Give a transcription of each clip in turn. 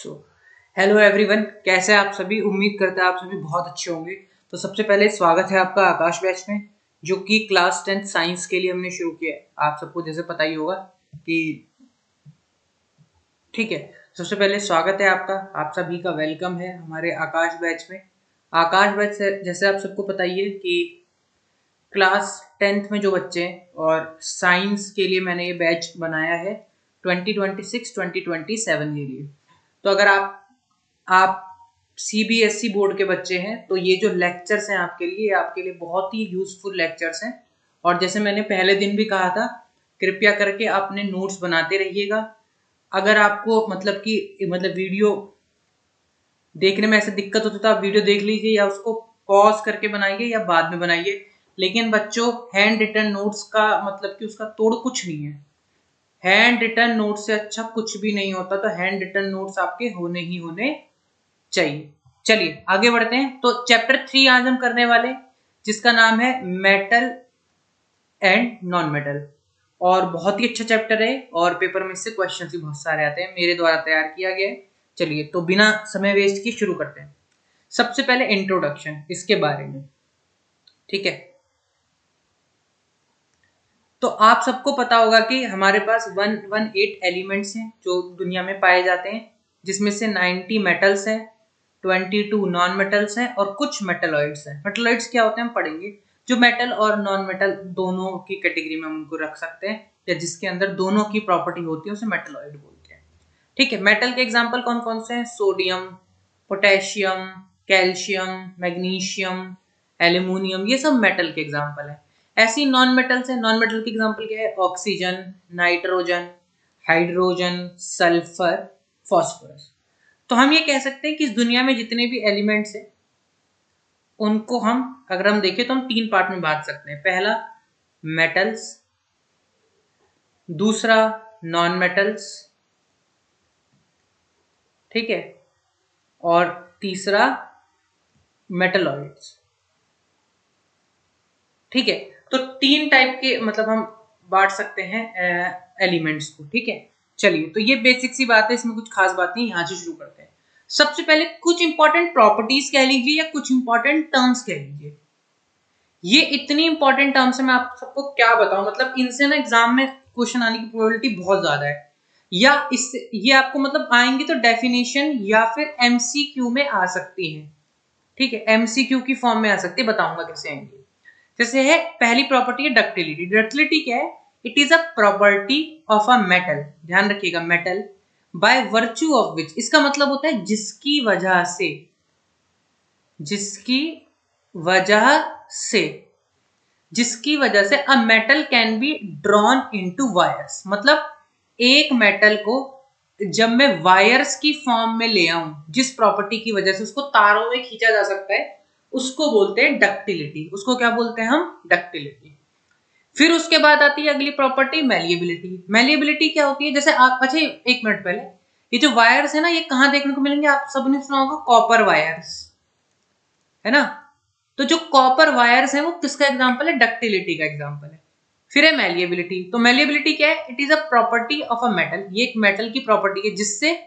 So hello everyone, कैसे हैं आप सभी। उम्मीद करते हैं आप सभी बहुत अच्छे होंगे। तो सबसे पहले स्वागत है आपका आकाश बैच में, जो कि क्लास 10 साइंस के लिए हमने शुरू किया है। आप सबको जैसे पता ही होगा कि ठीक है। सबसे पहले स्वागत है आपका, आप सभी का वेलकम है हमारे आकाश बैच में। आकाश बैच से जैसे आप सबको पता ही है कि क्लास 10th में जो बच्चे हैं और साइंस के लिए मैंने ये बैच बनाया है 2026-2027 के लिए। तो अगर आप सीबीएसई बोर्ड के बच्चे हैं तो ये जो लेक्चर्स हैं आपके लिए बहुत ही यूजफुल लेक्चर्स हैं। और जैसे मैंने पहले दिन भी कहा था, कृपया करके अपने नोट्स बनाते रहिएगा। अगर आपको मतलब वीडियो देखने में ऐसे दिक्कत होती है तो आप वीडियो देख लीजिए या उसको पॉज करके बनाइए या बाद में बनाइए। लेकिन बच्चों, हैंड रिटन नोट्स का मतलब कि उसका तोड़ कुछ नहीं है। हैंड रिटन नोट से अच्छा कुछ भी नहीं होता, तो हैंड रिटन नोट्स आपके होने ही होने चाहिए। चलिए आगे बढ़ते हैं। तो चैप्टर 3 आज हम करने वाले, जिसका नाम है मेटल एंड नॉन मेटल। और बहुत ही अच्छा चैप्टर है और पेपर में इससे क्वेश्चन भी बहुत सारे आते हैं, मेरे द्वारा तैयार किया गया है। चलिए तो बिना समय वेस्ट किए शुरू करते हैं। सबसे पहले इंट्रोडक्शन इसके बारे में, ठीक है। तो आप सबको पता होगा कि हमारे पास 118 एलिमेंट्स हैं जो दुनिया में पाए जाते हैं, जिसमें से 90 मेटल्स हैं, 22 नॉन मेटल्स हैं और कुछ मेटलॉइड्स हैं। मेटलॉइड्स क्या होते हैं हम पढ़ेंगे। जो मेटल और नॉन मेटल दोनों की कैटेगरी में हम उनको रख सकते हैं, या जिसके अंदर दोनों की प्रॉपर्टी होती है उसे मेटलॉइड बोलते हैं, ठीक है। मेटल के एग्जाम्पल कौन कौन से हैं? Sodium, potassium, calcium, magnesium, aluminium, ये सब मेटल के एग्जाम्पल हैं। ऐसी नॉन मेटल्स है। नॉन मेटल की एग्जांपल क्या है? Oxygen, nitrogen, hydrogen, sulphur, phosphorus. तो हम ये कह सकते हैं कि इस दुनिया में जितने भी एलिमेंट्स हैं उनको अगर हम देखें तो हम 3 पार्ट में बांट सकते हैं। पहला मेटल्स, दूसरा नॉन मेटल्स, ठीक है, और तीसरा मेटलॉइड्स, ठीक है। तो 3 टाइप के मतलब हम बांट सकते हैं एलिमेंट्स को, ठीक है। चलिए तो ये बेसिक सी बात है, इसमें कुछ खास बात नहीं, यहां से शुरू करते हैं। सबसे पहले कुछ इंपॉर्टेंट प्रॉपर्टीज कह लीजिए या कुछ इंपॉर्टेंट टर्म्स कह लीजिए। ये इतनी इंपॉर्टेंट टर्म्स है, मैं आप सबको क्या बताऊं, मतलब इनसे ना एग्जाम में क्वेश्चन आने की प्रोबेबिलिटी बहुत ज्यादा है। या इससे ये आपको मतलब आएंगे तो डेफिनेशन या फिर एमसीक्यू में आ सकती है, ठीक है। एमसीक्यू की फॉर्म में आ सकती है, बताऊंगा कैसे आएंगे। जैसे है पहली प्रॉपर्टी है डक्टिलिटी। डक्टिलिटी क्या है? It is a property of a metal, ध्यान रखिएगा, metal by virtue of which, इसका मतलब होता है जिसकी वजह से, जिसकी वजह से, जिसकी वजह से a metal can be drawn into wires. मतलब एक मेटल को जब मैं वायर्स की फॉर्म में ले आऊं, जिस प्रॉपर्टी की वजह से उसको तारों में खींचा जा सकता है, उसको बोलते हैं डक्टिलिटी। उसको क्या बोलते हैं हम? डक्टिलिटी। फिर उसके बाद आती है अगली प्रॉपर्टी मैलिएबिलिटी। मैलिएबिलिटी क्या होती है? जैसे आप, अच्छा एक मिनट पहले, ये जो वायर्स है ना, ये कहां देखने को मिलेंगे? आप सबने सुना होगा कॉपर वायर्स, है ना। तो जो कॉपर वायर्स है वो किसका एग्जांपल है? डक्टिलिटी का एग्जांपल है। फिर है मैलिएबिलिटी। तो मैलिएबिलिटी क्या है? It is a property of a metal, ये एक मेटल की प्रॉपर्टी है जिससे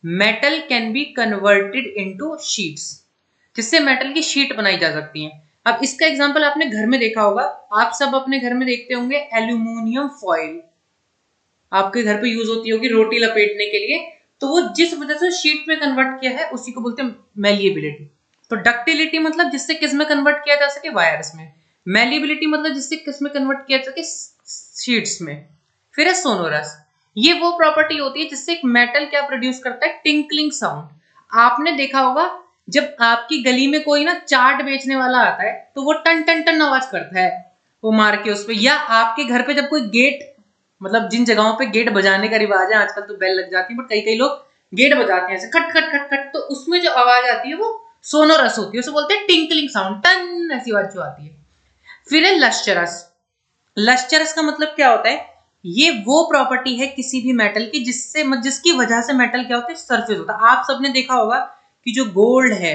metal can be converted into sheets, जिससे मेटल की शीट बनाई जा सकती है। अब इसका एग्जांपल आपने घर में देखा होगा, आप सब अपने घर में देखते होंगे एल्यूमिनियम फॉइल, आपके घर पे यूज होती होगी रोटी लपेटने के लिए। तो वो जिस वजह से शीट में कन्वर्ट किया है उसी को बोलते हैं मैलिएबिलिटी। तो डक्टिलिटी मतलब जिससे किस में कन्वर्ट किया जा सके? वायर्स में। मैलिएबिलिटी मतलब जिससे किस में कन्वर्ट किया जा सके? शीट्स में। फिर है सोनोरस। ये वो प्रॉपर्टी होती है जिससे एक मेटल क्या प्रोड्यूस करता है? Tinkling sound. आपने देखा होगा जब आपकी गली में कोई ना चाट बेचने वाला आता है तो वो टन टन टन आवाज करता है, वो मार के उस पे। या आपके घर पे जब कोई गेट, मतलब जिन जगहों पे गेट बजाने का रिवाज है, आजकल तो बेल लग जाती है, बट कई कई लोग गेट बजाते हैं ऐसे खट खट खट खट, तो उसमें जो आवाज आती है वो सोनोरस होती है, उसे बोलते हैं टिंकलिंग साउंड, टन ऐसी आवाज जो आती है। फिर है लश्चरस। लश्चरस का मतलब क्या होता है? ये वो प्रॉपर्टी है किसी भी मेटल की जिससे जिसकी वजह से मेटल क्या होता है? सरफेस होता है। आप सबने देखा होगा कि जो गोल्ड है,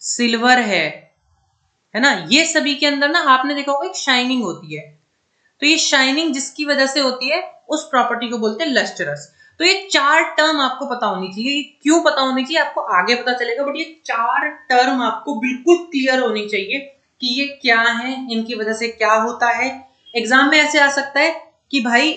सिल्वर है ना, ये सभी के अंदर ना आपने देखा होगा एक शाइनिंग होती है। तो ये शाइनिंग जिसकी वजह से होती है उस प्रॉपर्टी को बोलते हैं लस्टरस। तो ये 4 टर्म आपको पता होनी चाहिए। क्यों पता होनी चाहिए आपको आगे पता चलेगा, बट ये 4 टर्म आपको बिल्कुल क्लियर होनी चाहिए कि ये क्या है, इनकी वजह से क्या होता है। एग्जाम में ऐसे आ सकता है कि भाई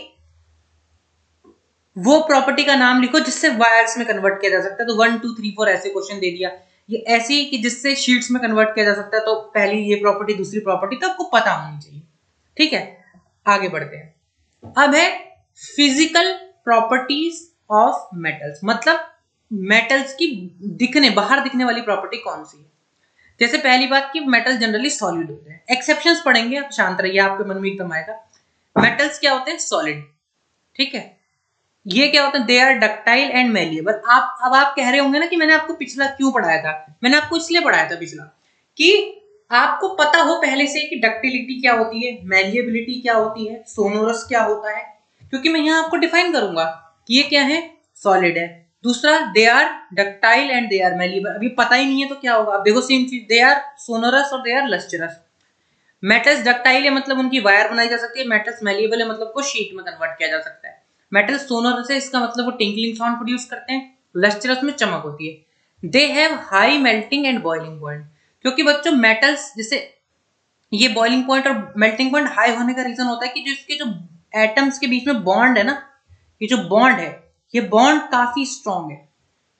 वो प्रॉपर्टी का नाम लिखो जिससे वायर्स में कन्वर्ट किया जा सकता है, तो 1 2 3 4 ऐसे क्वेश्चन दे दिया। ये ऐसे ही कि जिससे शीट्स में कन्वर्ट किया जा सकता है, तो पहली ये प्रॉपर्टी, दूसरी प्रॉपर्टी, तो आपको पता होनी चाहिए। ठीक है, आगे बढ़ते हैं। अब है फिजिकल प्रॉपर्टीज ऑफ मेटल्स, मतलब मेटल्स की बाहर दिखने वाली प्रॉपर्टी कौन सी है। जैसे पहली बात कि मेटल जनरली सॉलिड होते हैं, एक्सेप्शंस पढ़ेंगे, आप शांत रहिए, आपके मन में एकदम आएगा। मेटल्स क्या होते हैं, सॉलिड। ठीक है, ये क्या होता है, they are ductile and malleable. आप कह रहे होंगे ना कि मैंने आपको पिछला क्यों पढ़ाया था। मैंने आपको इसलिए पढ़ाया था पिछला कि आपको पता हो पहले से कि डक्टिलिटी क्या होती है, मेलिएबिलिटी क्या होती है, सोनोरस क्या होता है, क्योंकि मैं यहाँ आपको डिफाइन करूंगा कि ये क्या है, सॉलिड है। दूसरा, they are ductile and they are malleable. अभी पता ही नहीं है तो क्या होगा, आप देखो सेम चीज, दे आर सोनोरस और they are lustrous. Metals ductile है मतलब उनकी वायर बनाई जा सकती है, मेटल्स मेलिएबल है मतलब को शीट में कन्वर्ट किया जा सकता है। मेटल सोनोरस है, इसका मतलब वो टिंकलिंग साउंड प्रोड्यूस करते हैं, लस्टरस में चमक होती है। They have high melting and boiling point, क्योंकि बच्चों मेटल्स जैसे ये बॉइलिंग पॉइंट और मेल्टिंग पॉइंट हाई होने का रीजन होता है कि जो इसके जो एटम्स के बीच में बॉन्ड है ना, ये जो बॉन्ड है, ये बॉन्ड काफी स्ट्रांग है,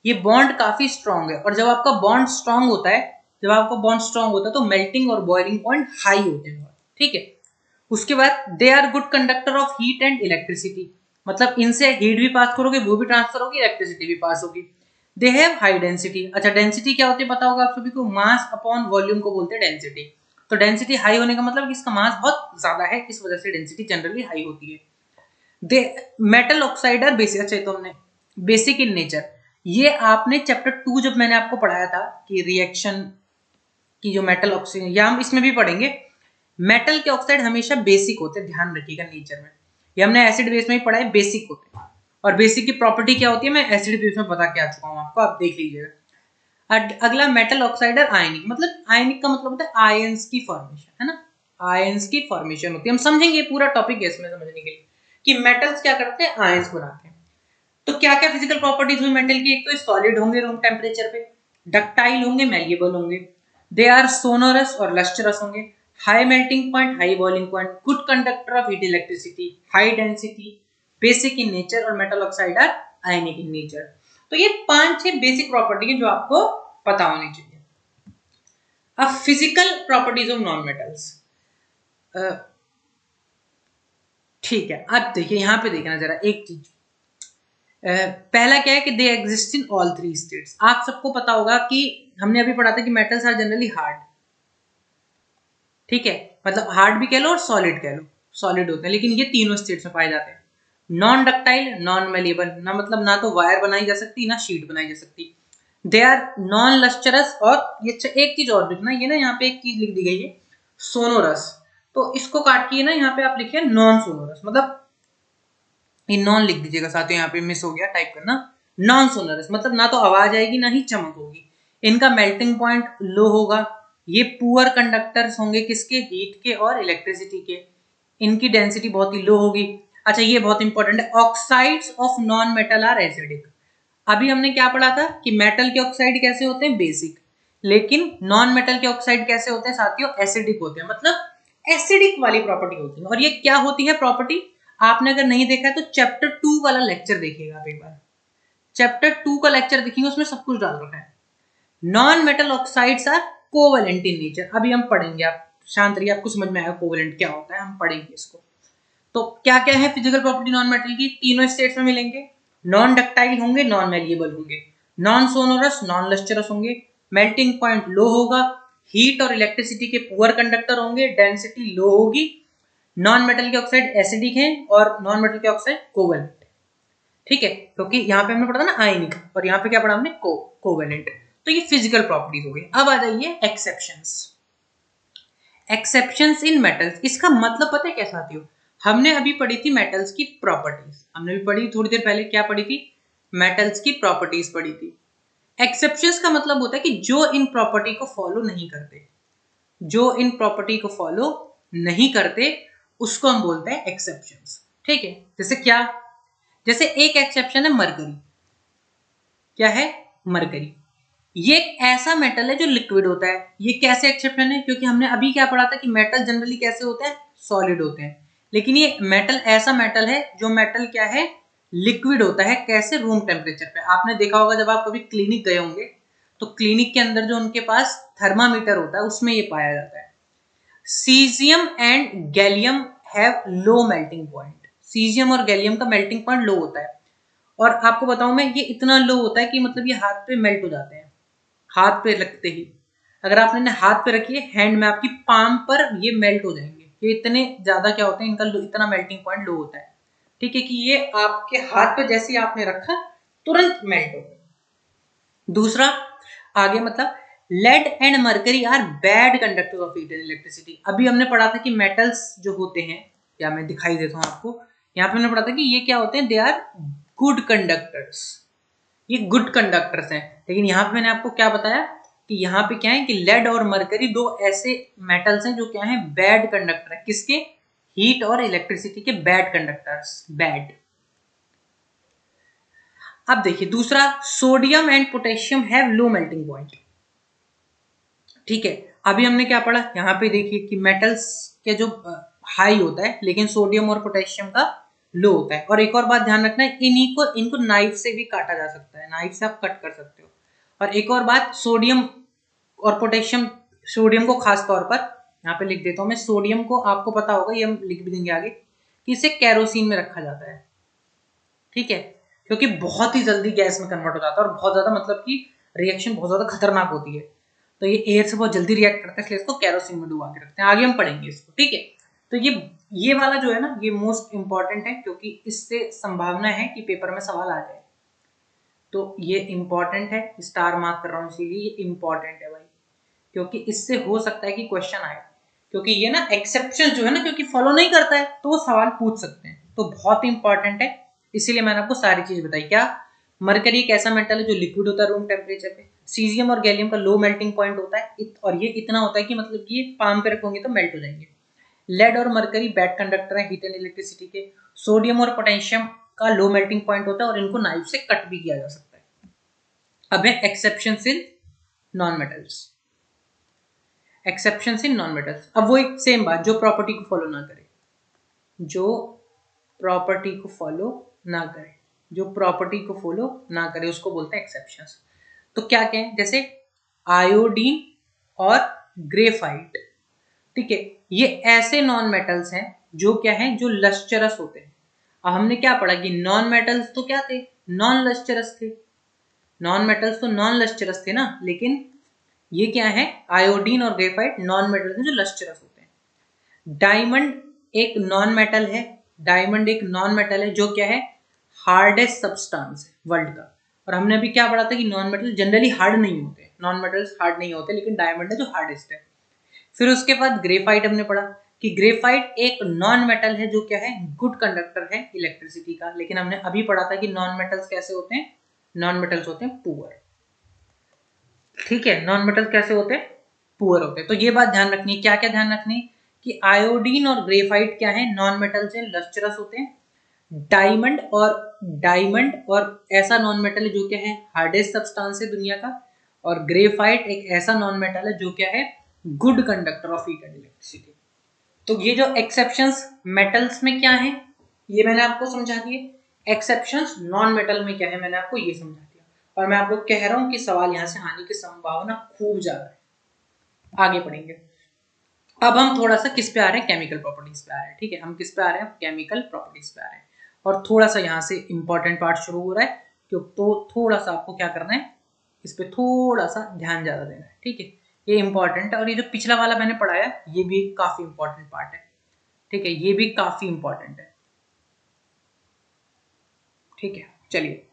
ये बॉन्ड काफी स्ट्रांग है। और जब आपका बॉन्ड स्ट्रांग होता है, तो मेल्टिंग और बॉइलिंग पॉइंट हाई होते हैं। ठीक है, उसके बाद they are good conductor of heat and electricity, मतलब इनसे हीट भी पास करोगे, वो भी ट्रांसफर होगी, इलेक्ट्रिसिटी भी पास होगी। They have high density. अच्छा, डेंसिटी क्या होती है पता होगा आप सभी को, मास अपॉन वॉल्यूम को बोलते हैं डेंसिटी। तो डेंसिटी हाई होने का मतलब कि इसका मास बहुत ज्यादा है, इस वजह से डेंसिटी जनरली हाई होती है। दे मेटल ऑक्साइड आर बेसिक। अच्छा, तो हमने बेसिक इन नेचर, ये आपने चैप्टर 2 जब मैंने आपको पढ़ाया था कि रिएक्शन की जो मेटल ऑक्सीजन, या हम इसमें भी पढ़ेंगे, मेटल के ऑक्साइड हमेशा बेसिक होते हैं, ध्यान रखिएगा नेचर में। ये हमने एसिड बेस में ही पढ़ा है, बेसिक होते हैं। और बेसिक की प्रॉपर्टी क्या होती है मैं एसिड बेस में बता के आ चुका हूं आपको, आप देख लीजिएगा। अगला मेटल ऑक्साइड और आयनिक, मतलब आयनिक का मतलब होता है आयंस की फॉर्मेशन, है ना, आयंस की फॉर्मेशन होती है। हम समझेंगे पूरा टॉपिक है इसमें समझने के लिए कि मेटल्स क्या करते हैं, आयंस बनाते हैं। तो क्या क्या फिजिकल प्रॉपर्टीज हुई मेटल की, एक तो सॉलिड होंगे रूम टेम्परेचर पे, डक्टाइल होंगे, मेलिएबल होंगे, दे आर सोनोरस और लस्टरस होंगे, high melting point, high boiling point, good conductor of heat electricity, high density, basic in nature, और metal oxide are ionic in nature. तो ये 5-6 basic property है जो आपको पता होनी चाहिए। अब physical properties of non metals, ठीक है, अब देखिए यहां पे देखना जरा एक चीज। पहला क्या है कि they exist in all 3 states. आप सबको पता होगा कि हमने अभी पढ़ा था कि मेटल्स आर जनरली हार्ड, ठीक है, मतलब हार्ड भी कह लो और सॉलिड कह लो, सॉलिड होते हैं, लेकिन ये तीनों स्टेट्स में पाए जाते हैं। नॉन डक्टाइल, नॉन मेलिएबल, ना मतलब ना तो वायर बनाई जा सकती ना शीट बनाई जा सकती। दे आर नॉन लस्टरस, और ये एक चीज और लिखना, ये ना यहाँ पे एक चीज लिख दी गई है सोनोरस, तो इसको काट के ना यहाँ पे आप लिखिए नॉन सोनोरस, मतलब ये नॉन लिख दीजिएगा साथियों, यहाँ पे मिस हो गया टाइप करना। नॉन सोनोरस मतलब ना तो आवाज आएगी ना ही चमक होगी, इनका मेल्टिंग पॉइंट लो होगा, ये पुअर कंडक्टर्स होंगे किसके, हीट के और इलेक्ट्रिसिटी के, इनकी डेंसिटी बहुत ही लो होगी। अच्छा, ये बहुत इंपॉर्टेंट है, oxides of non metal are acidic. अभी हमने क्या पढ़ा था कि मेटल के ऑक्साइड कैसे होते हैं, बेसिक, लेकिन नॉन मेटल के ऑक्साइड कैसे होते हैं साथियों, एसिडिक होते हैं, मतलब एसिडिक वाली प्रॉपर्टी होती है। और ये क्या होती है प्रॉपर्टी, आपने अगर नहीं देखा है तो चैप्टर 2 वाला लेक्चर देखिएगा आप एक बार, चैप्टर 2 का लेक्चर देखेंगे, उसमें सब कुछ डाल रखा है। Non metal oxides are covalent in nature, अभी हम पढ़ेंगे, आप शांत रहिए, आपको समझ में आएगा कोवेलेंट क्या होता है, हम पढ़ेंगे इसको। तो क्या क्या है फिजिकल प्रॉपर्टी नॉन मेटल की, तीनों स्टेट्स में मिलेंगे, नॉन डक्टाइल होंगे, नॉन मेलिएबल होंगे, नॉन सोनोरस, नॉन लस्टरस होंगे, मेल्टिंग पॉइंट लो होगा, हीट और इलेक्ट्रिसिटी के पुअर कंडक्टर होंगे, डेंसिटी लो होगी, नॉन मेटल के ऑक्साइड एसिडिक हैं और नॉन मेटल के ऑक्साइड कोवेलेंट। ठीक है, क्योंकि यहाँ पे हमने पढ़ा था ना आयनिक, और यहाँ पे क्या पढ़ा हमने, कोवेलेंट। तो ये फिजिकल प्रॉपर्टीज हो गई। अब आ जाइए एक्सेप्शंस। एक्सेप्शंस इन मेटल्स, इसका मतलब पता है क्या साथियों, हमने अभी पढ़ी थी मेटल्स की प्रॉपर्टीज, हमने भी पढ़ी थोड़ी देर पहले, क्या पढ़ी थी, मेटल्स की प्रॉपर्टीज पढ़ी थी। एक्सेप्शंस का मतलब होता है कि जो इन प्रॉपर्टी को फॉलो नहीं करते, जो इन प्रॉपर्टी को फॉलो नहीं करते उसको हम बोलते हैं एक्सेप्शंस। ठीक है, जैसे क्या, जैसे एक एक्सेप्शन है मरकरी। क्या है? मरकरी। ये एक ऐसा मेटल है जो लिक्विड होता है। ये कैसे एक्सेप्शन है? क्योंकि हमने अभी क्या पढ़ा था कि मेटल जनरली कैसे होते हैं? सॉलिड होते हैं। लेकिन ये मेटल ऐसा मेटल है जो मेटल क्या है? लिक्विड होता है। कैसे? रूम टेम्परेचर पे। आपने देखा होगा जब आप कभी क्लिनिक गए होंगे तो क्लिनिक के अंदर जो उनके पास थर्मामीटर होता है उसमें ये पाया जाता है। Caesium and gallium have low melting point. Caesium और गैलियम का मेल्टिंग पॉइंट लो होता है। और आपको बताऊं मैं, ये इतना लो होता है कि मतलब ये हाथ पे मेल्ट हो जाते हैं, हाथ पे लगते ही। अगर आपने हाथ पे रखी है, हैंड में आपकी पाम पर ये मेल्ट हो जाएंगे। ये इतने ज्यादा क्या होते हैं, इनका इतना मेल्टिंग पॉइंट लो होता है। ठीक है, कि ये आपके हाथ पे जैसे ही आपने रखा तुरंत मेल्ट हो गए। दूसरा आगे मतलब lead and mercury are bad conductors of heat and electricity. अभी हमने पढ़ा था कि मेटल्स जो होते हैं, या मैं दिखाई देता हूं आपको, यहाँ पे हमने पढ़ा था कि ये क्या होते हैं? They are good conductors. ये गुड कंडक्टर्स हैं। लेकिन यहाँ पे मैंने आपको क्या बताया कि यहाँ पे क्या है कि लेड और मरकरी दो ऐसे मेटल्स हैं जो क्या है? बैड कंडक्टर है। किसके? हीट और इलेक्ट्रिसिटी के बैड कंडक्टर्स। बैड। अब देखिए दूसरा, sodium and potassium have low melting point. ठीक है, अभी हमने क्या पढ़ा? यहाँ पे देखिए कि मेटल्स के जो हाई होता है, लेकिन सोडियम और पोटेशियम का लो होता है। और एक और बात ध्यान रखना है, इनको नाइफ से भी काटा जा सकता है। नाइफ से आप कट कर सकते हो। और एक और बात, सोडियम और पोटेशियम, सोडियम को खास तौर पर यहाँ पे लिख देता हूं मैं। सोडियम को आपको पता होगा, ये हम लिख भी देंगे आगे, कि इसे कैरोसिन में रखा जाता है। ठीक है, क्योंकि बहुत ही जल्दी गैस में कन्वर्ट हो जाता है और बहुत ज्यादा मतलब कि रिएक्शन बहुत ज्यादा खतरनाक होती है। तो ये एयर से बहुत जल्दी रिएक्ट करता है, इसलिए इसको कैरोसिन में डुबा के रखते हैं। आगे हम पढ़ेंगे इसको। ठीक है, तो ये वाला जो है ना, ये मोस्ट इंपॉर्टेंट है, क्योंकि इससे संभावना है कि पेपर में सवाल आ जाए। तो ये इंपॉर्टेंट है, स्टार मार्क कर रहा हूँ इसीलिए, ये इंपॉर्टेंट है भाई, क्योंकि इससे हो सकता है कि क्वेश्चन आए। क्योंकि ये ना एक्सेप्शन जो है ना, क्योंकि फॉलो नहीं करता है तो वो सवाल पूछ सकते हैं। तो बहुत इंपॉर्टेंट है, इसीलिए मैंने आपको सारी चीज बताई। क्या? मरकरी एक ऐसा मेटल है जो लिक्विड होता है रूम टेम्परेचर पे। सीजियम और गैलियम का लो मेल्टिंग पॉइंट होता है, और ये इतना होता है कि मतलब ये पाम पे रखोगे तो मेल्ट हो जाएंगे। लेड और मरकरी बैड कंडक्टर है हीट एंड इलेक्ट्रिसिटी के। सोडियम और पोटेशियम का लो मेल्टिंग पॉइंट होता है और इनको नाइफ से कट भी किया जा सकता है। अब है exception in non metals. Exception in non metals, अब वो एक सेम बात, जो प्रॉपर्टी को फॉलो ना करे, जो प्रॉपर्टी को फॉलो ना करे, जो प्रॉपर्टी को फॉलो ना करे उसको बोलते हैं एक्सेप्शंस। तो क्या क्या है? जैसे आयोडीन और ग्रेफाइट। ठीक है, ये ऐसे नॉन मेटल्स हैं जो क्या है? जो लस्चरस होते हैं। अब हमने क्या पढ़ा कि नॉन मेटल्स तो क्या थे? नॉन लस्चरस थे। नॉन मेटल्स तो नॉन लस्चरस थे ना, लेकिन ये क्या है? आयोडीन और ग्रेफाइट नॉन मेटल्स हैं जो लस्चरस होते हैं। डायमंड एक नॉन मेटल है। डायमंड एक नॉन मेटल है जो क्या है? हार्डेस्ट सब्सटेंस है वर्ल्ड का। और हमने अभी क्या पढ़ा था कि नॉन मेटल जनरली हार्ड नहीं होते, नॉन मेटल्स हार्ड नहीं होते, लेकिन डायमंड है जो हार्डेस्ट है। फिर उसके बाद ग्रेफाइट हमने पढ़ा कि ग्रेफाइट एक नॉन मेटल है जो क्या है? गुड कंडक्टर है इलेक्ट्रिसिटी का। लेकिन हमने अभी पढ़ा था कि नॉन मेटल्स कैसे होते हैं? नॉन मेटल्स होते हैं पुअर। ठीक है, नॉन मेटल कैसे होते हैं? पुअर होते हैं। तो ये बात ध्यान रखनी है। क्या क्या ध्यान रखनी है? कि आयोडीन और ग्रेफाइट क्या है? नॉन मेटल से लस्चरस होते हैं। डायमंड और ऐसा नॉन मेटल है जो क्या है? हार्डेस्ट सब्सटेंस है दुनिया का। और ग्रेफाइट एक ऐसा नॉन मेटल है जो क्या है? Good conductor of heat and electricity. तो ये जो एक्सेप्शंस मेटल्स में क्या है, ये मैंने आपको समझा दिए। एक्सेप्शंस नॉन मेटल में क्या है, मैंने आपको ये समझा दिया। और मैं आपको कह रहा हूं कि सवाल यहां से आने की संभावना खूब ज्यादा है। आगे पढ़ेंगे। अब हम थोड़ा सा किस पे आ रहे हैं? केमिकल प्रॉपर्टीज पे आ रहे हैं। ठीक है, हम किस पे आ रहे हैं? केमिकल प्रॉपर्टीज पे आ रहे हैं। और थोड़ा सा यहाँ से इंपॉर्टेंट पार्ट शुरू हो रहा है, क्यों? तो थोड़ा सा आपको क्या करना है, इस पे थोड़ा सा ध्यान ज्यादा देना है। ठीक है, ये इंपॉर्टेंट है। और ये जो पिछला वाला मैंने पढ़ाया, ये भी काफी इंपॉर्टेंट पार्ट है। ठीक है, ये भी काफी इंपॉर्टेंट है। ठीक है, चलिए।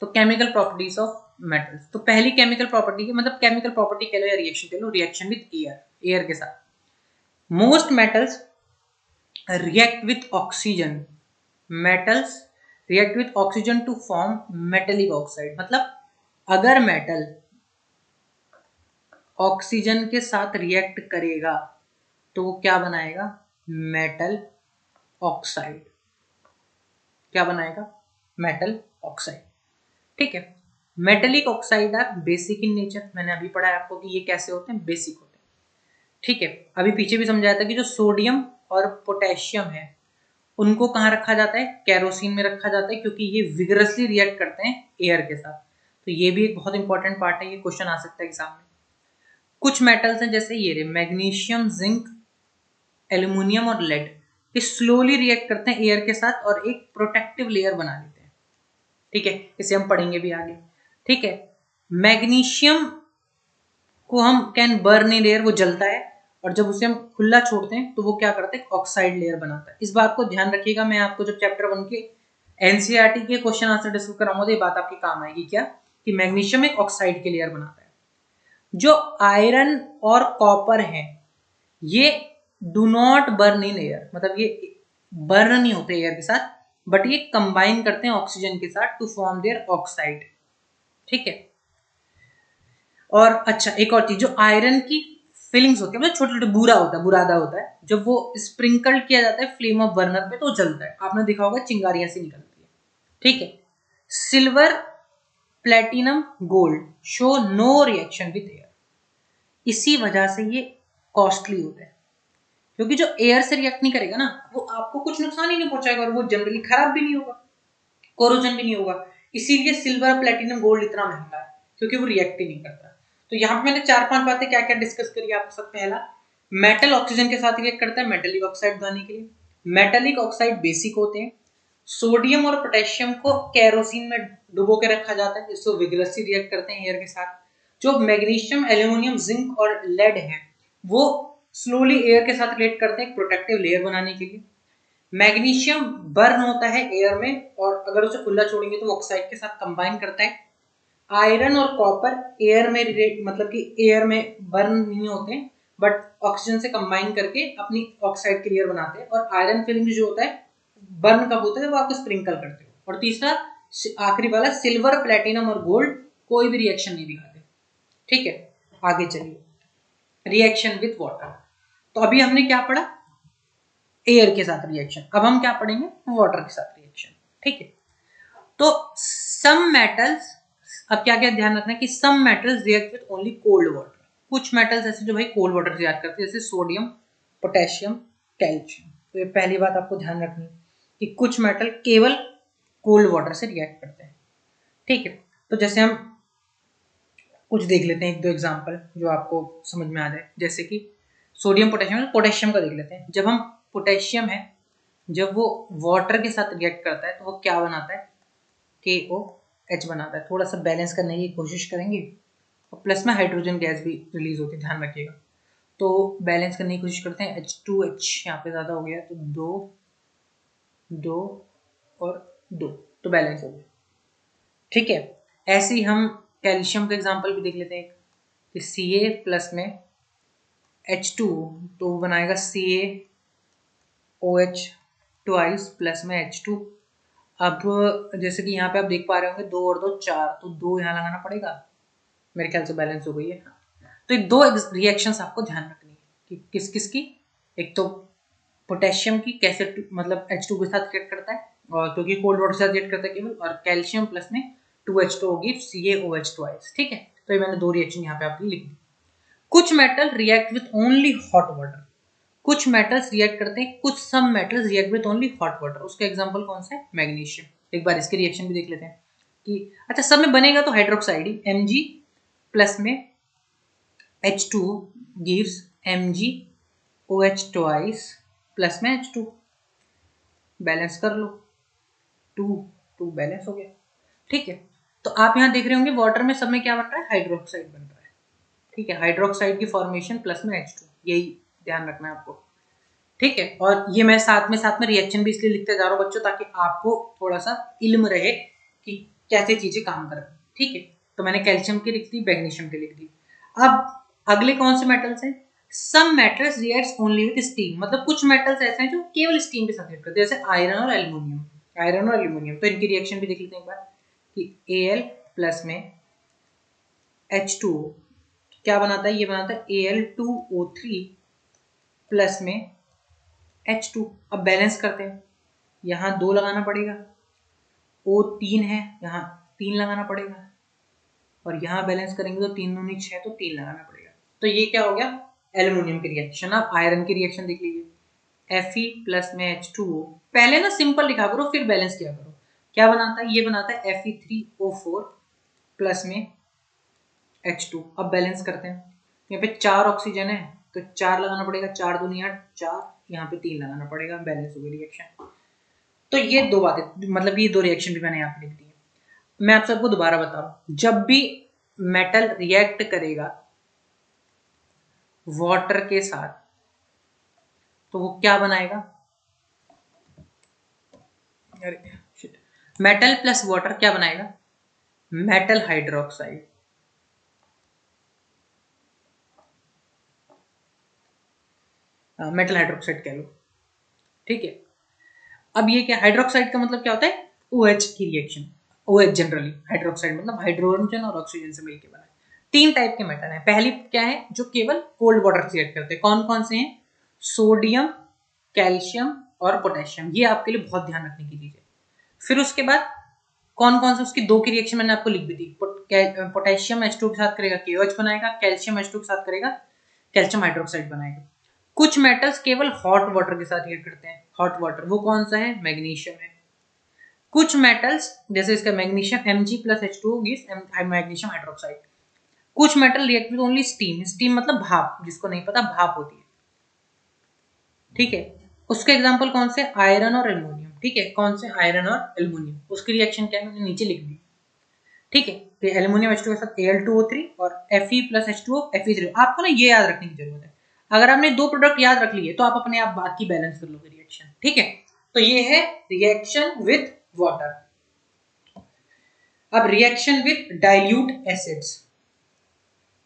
तो केमिकल प्रॉपर्टीज ऑफ मेटल्स। तो पहली केमिकल प्रॉपर्टी, मतलब केमिकल प्रॉपर्टी कह लो या रिएक्शन कह लो, रिएक्शन विद एयर, एयर के साथ। Most metals react with oxygen, metals react with oxygen to form metallic oxide। मतलब अगर मेटल ऑक्सीजन के साथ रिएक्ट करेगा तो वो क्या बनाएगा? Metal oxide. क्या बनाएगा? Metal oxide. ठीक है, metallic oxide are basic in nature, मैंने अभी पढ़ा है आपको कि ये कैसे होते हैं, बेसिक होते हैं। ठीक है, अभी पीछे भी समझाया था कि जो सोडियम और पोटेशियम है उनको कहाँ रखा जाता है, कैरोसिन में रखा जाता है, क्योंकि ये विगरसली रिएक्ट करते हैं एयर के साथ। तो ये भी एक बहुत इंपॉर्टेंट पार्ट है, ये क्वेश्चन आ सकता है एग्जाम में। कुछ मेटल्स हैं जैसे ये रहे मैग्नीशियम, जिंक, एल्यूमिनियम और लेड, ये स्लोली रिएक्ट करते हैं एयर के साथ और एक प्रोटेक्टिव लेयर बना लेते हैं। ठीक है, इसे हम पढ़ेंगे भी आगे। ठीक है, मैग्नीशियम को हम कैन बर्न इन एयर, वो जलता है, और जब उसे हम खुला छोड़ते हैं तो वो क्या करता है, ऑक्साइड लेयर बनाता है। इस बात को ध्यान रखिएगा, मैं आपको जब चैप्टर 1 के एनसीईआरटी के क्वेश्चन आंसर डिस्कस कराऊंगा तो ये बात आपके काम आएगी, क्या कि मैग्नीशियम एक ऑक्साइड के लेयर बनाता है। जो आयरन और कॉपर है ये do not burn in air, मतलब ये बर्न नहीं होते एयर के साथ, बट ये कंबाइन करते हैं ऑक्सीजन के साथ टू फॉर्म देयर ऑक्साइड। ठीक है, और अच्छा एक और चीज, जो आयरन की फिलिंग्स होती है, मतलब छोटे छोटे बूरा होता है, बुरादा होता है, जब वो स्प्रिंकल किया जाता है फ्लेम ऑफ बर्नर पे तो जलता है, आपने देखा होगा चिंगारियां सी निकलती है। ठीक है, silver, platinum, gold show no reaction with air, इसी वजह से ये कॉस्टली होता है, क्योंकि जो एयर से रिएक्ट नहीं करेगा ना वो आपको कुछ नुकसान ही नहीं पहुंचाएगा, और वो जनरली खराब भी नहीं होगा, कोरोजन भी नहीं होगा। इसीलिए सिल्वर, प्लेटिनम, गोल्ड इतना महंगा है, क्योंकि वो रिएक्ट ही नहीं करता। तो यहाँ पे मैंने 4-5 बातें क्या क्या डिस्कस करी आपके साथ। पहला, मेटल ऑक्सीजन के साथ रिएक्ट करता है मेटेलिक ऑक्साइड बनाने के लिए। मेटेलिक ऑक्साइड बेसिक होते हैं। सोडियम और पोटेशियम को कैरोसिन में डुबो के रखा जाता है, जिससे विगरसली रिएक्ट करते हैं एयर के साथ। जो मैग्नीशियम, एल्यूमिनियम, जिंक और लेड है वो स्लोली एयर के साथ रिएक्ट करते हैं एक प्रोटेक्टिव लेयर बनाने के लिए। मैग्नीशियम बर्न होता है एयर में, और अगर उसे खुला छोड़ेंगे तो वो ऑक्साइड के साथ कंबाइन करता है। आयरन और कॉपर एयर में मतलब कि एयर में बर्न नहीं होते, बट ऑक्सीजन से कंबाइन करके अपनी ऑक्साइड की लेयर बनाते हैं। और आयरन फिल्म जो होता है बर्न कब होता है, वो आपको स्प्रिंकल करते हो। और तीसरा आखिरी वाला, सिल्वर, प्लेटिनम और गोल्ड कोई भी रिएक्शन नहीं दिखाते। ठीक है, आगे चलिए, रिएक्शन विथ वाटर। तो अभी हमने क्या पढ़ा, एयर के साथ रिएक्शन। अब हम क्या पढ़ेंगे, वाटर के साथ रिएक्शन। ठीक है, तो सम मेटल्स, अब क्या क्या ध्यान रखना है कि some metals react with only cold water. कुछ मेटल्स ऐसे जो भाई कोल्ड वाटर से रिएक्ट करते हैं, जैसे सोडियम, पोटेशियम, कैल्शियम। तो ये पहली बात आपको ध्यान रखनी है कि कुछ मेटल केवल कोल्ड वाटर से रिएक्ट करते हैं। ठीक है, तो जैसे हम कुछ देख लेते हैं, एक दो एग्जांपल जो आपको समझ में आ जाए। जैसे कि सोडियम, पोटेशियम, पोटेशियम का देख लेते हैं। जब हम पोटेशियम है, जब वो वाटर के साथ रिएक्ट करता है तो वो क्या बनाता है, KOH बनाता है। थोड़ा सा बैलेंस करने की कोशिश करेंगे, और प्लस में हाइड्रोजन गैस भी रिलीज होती है, ध्यान रखिएगा। तो बैलेंस करने की कोशिश करते हैं, H2H यहाँ पे ज़्यादा हो गया तो 2 2 और 2, तो बैलेंस हो गया। ठीक है, ऐसे ही हम कैल्शियम का एग्जाम्पल भी देख लेते हैं कि Ca प्लस में H2, तो वो बनाएगा CaOH ट्वाइस प्लस में H2। अब जैसे कि यहाँ पे आप देख पा रहे होंगे 2 और 2 4, तो 2 यहाँ लगाना पड़ेगा, मेरे ख्याल से बैलेंस हो गई है। तो ये दो रिएक्शंस आपको ध्यान रखनी है कि किस किस की। एक तो पोटेशियम की कैसे मतलब H2 के साथ रिएक्ट करता है, और क्योंकि कोल्ड वाटर के साथ रिएक्ट करता है केवल, और कैल्शियम प्लस में 2H2 होगी CaOH ट्वाइस। ठीक है, तो ये मैंने दो रिएक्शन यहाँ पे आपके लिख दी। कुछ metal react with only hot water, कुछ मेटल्स रिएक्ट करते हैं, कुछ some metals react with only hot water. उसका एग्जांपल कौन सा है, मैग्नीशियम। एक बार इसके रिएक्शन भी देख लेते हैं कि अच्छा सब में बनेगा तो हाइड्रोक्साइड ही, Mg प्लस में H2 gives MgOH twice plus में H2, बैलेंस कर लो, 2 2 बैलेंस हो गया। ठीक है, तो आप यहाँ देख रहे होंगे वाटर में सब में क्या बन रहा है, हाइड्रोक्साइड बन रहा है। ठीक है, हाइड्रोक्साइड की फॉर्मेशन प्लस में H2, यही ध्यान रखना है आपको। ठीक है, और ये मैं साथ में रिएक्शन भी इसलिए लिखते जा रहा हूँ बच्चों, ताकि आपको थोड़ा सा इल्म रहे कि कैसे चीजें काम कर रही हैं। ठीक है, तो मैंने कैल्शियम की लिख दी, मैग्नीशियम की लिख दी। अब अगले कौन से मेटल्स हैं, some metals reacts only with steam, मतलब कुछ मेटल्स ऐसे हैं जो केवल स्टीम के साथ रिएक्ट करते हैं, जैसे आयरन और एल्यूमिनियम। आयरन और एल्यूमिनियम, तो इनकी रिएक्शन भी देख लेते हैं एक बार कि Al प्लस में H2 क्या बनाता है, ये बनाता है Al2O3 प्लस में H2। अब बैलेंस करते हैं, यहाँ 2 लगाना पड़ेगा, O3 है, यहाँ 3 लगाना पड़ेगा, और यहाँ बैलेंस करेंगे तो 3 दूनी 6, तो 3 लगाना पड़ेगा। तो ये क्या हो गया, एल्यूमिनियम की रिएक्शन। अब आयरन की रिएक्शन देख लीजिए, Fe प्लस में H2O, पहले ना सिंपल लिखा करो फिर बैलेंस किया करो। क्या बनाता है, ये बनाता है Fe3O4 प्लस में H2। अब बैलेंस करते हैं, यहाँ पे 4 ऑक्सीजन है तो 4 लगाना पड़ेगा, 4 दूनी 8, 4, यहाँ पे 3 लगाना पड़ेगा, बैलेंस हो गई रिएक्शन। तो ये दो बातें, मतलब ये दो रिएक्शन भी मैंने यहाँ पे लिख दी है। मैं आप सबको दोबारा बता रहा हूँ, जब भी मेटल रिएक्ट करेगा वाटर के साथ तो वो क्या बनाएगा, मेटल प्लस वाटर क्या बनाएगा, मेटल हाइड्रोक्साइड। मेटल हाइड्रोक्साइड कह लो, ठीक है। अब ये क्या, हाइड्रोक्साइड का मतलब क्या होता है, OH की रिएक्शन। OH जनरली हाइड्रोक्साइड मतलब हाइड्रोजन और ऑक्सीजन से मिलकर बना है। 3 टाइप के मेटल हैं। पहली क्या है, जो केवल कोल्ड वाटर से रिएक्ट करते हैं, कौन कौन से हैं, सोडियम, कैल्शियम और पोटेशियम। ये आपके लिए बहुत ध्यान रखने की चीज है। फिर उसके बाद कौन कौन से, उसकी 2 की रिएक्शन मैंने आपको लिख भी दी। पोटेशियम H2 के साथ करेगा KOH बनाएगा, कैल्शियम H2 के साथ करेगा कैल्शियम हाइड्रोक्साइड बनाएगा। कुछ मेटल्स केवल हॉट वाटर के साथ रिएक्ट करते हैं, हॉट वाटर वो कौन सा है, मैग्नीशियम है। कुछ मेटल्स जैसे इसका magnesium Mg plus H2O gives magnesium hydroxide. कुछ metal react with only steam, steam मतलब भाप, जिसको नहीं पता भाप होती है, ठीक है। उसके एग्जांपल कौन से, आयरन और एल्युमिनियम, ठीक है। कौन से, आयरन और एल्युमिनियम। उसकी रिएक्शन क्या है मैंने नीचे लिख दी, ठीक है। तो एल्युमिनियम H2 के साथ Al2O3 और Fe प्लस H2O Fe3। आपको ना ये याद रखने की जरूरत है, अगर आपने 2 प्रोडक्ट याद रख लिए तो आप अपने आप बाकी बैलेंस कर लोगे रिएक्शन, ठीक है। तो ये है रिएक्शन विद वाटर। अब रिएक्शन विद डाइल्यूट एसिड्स,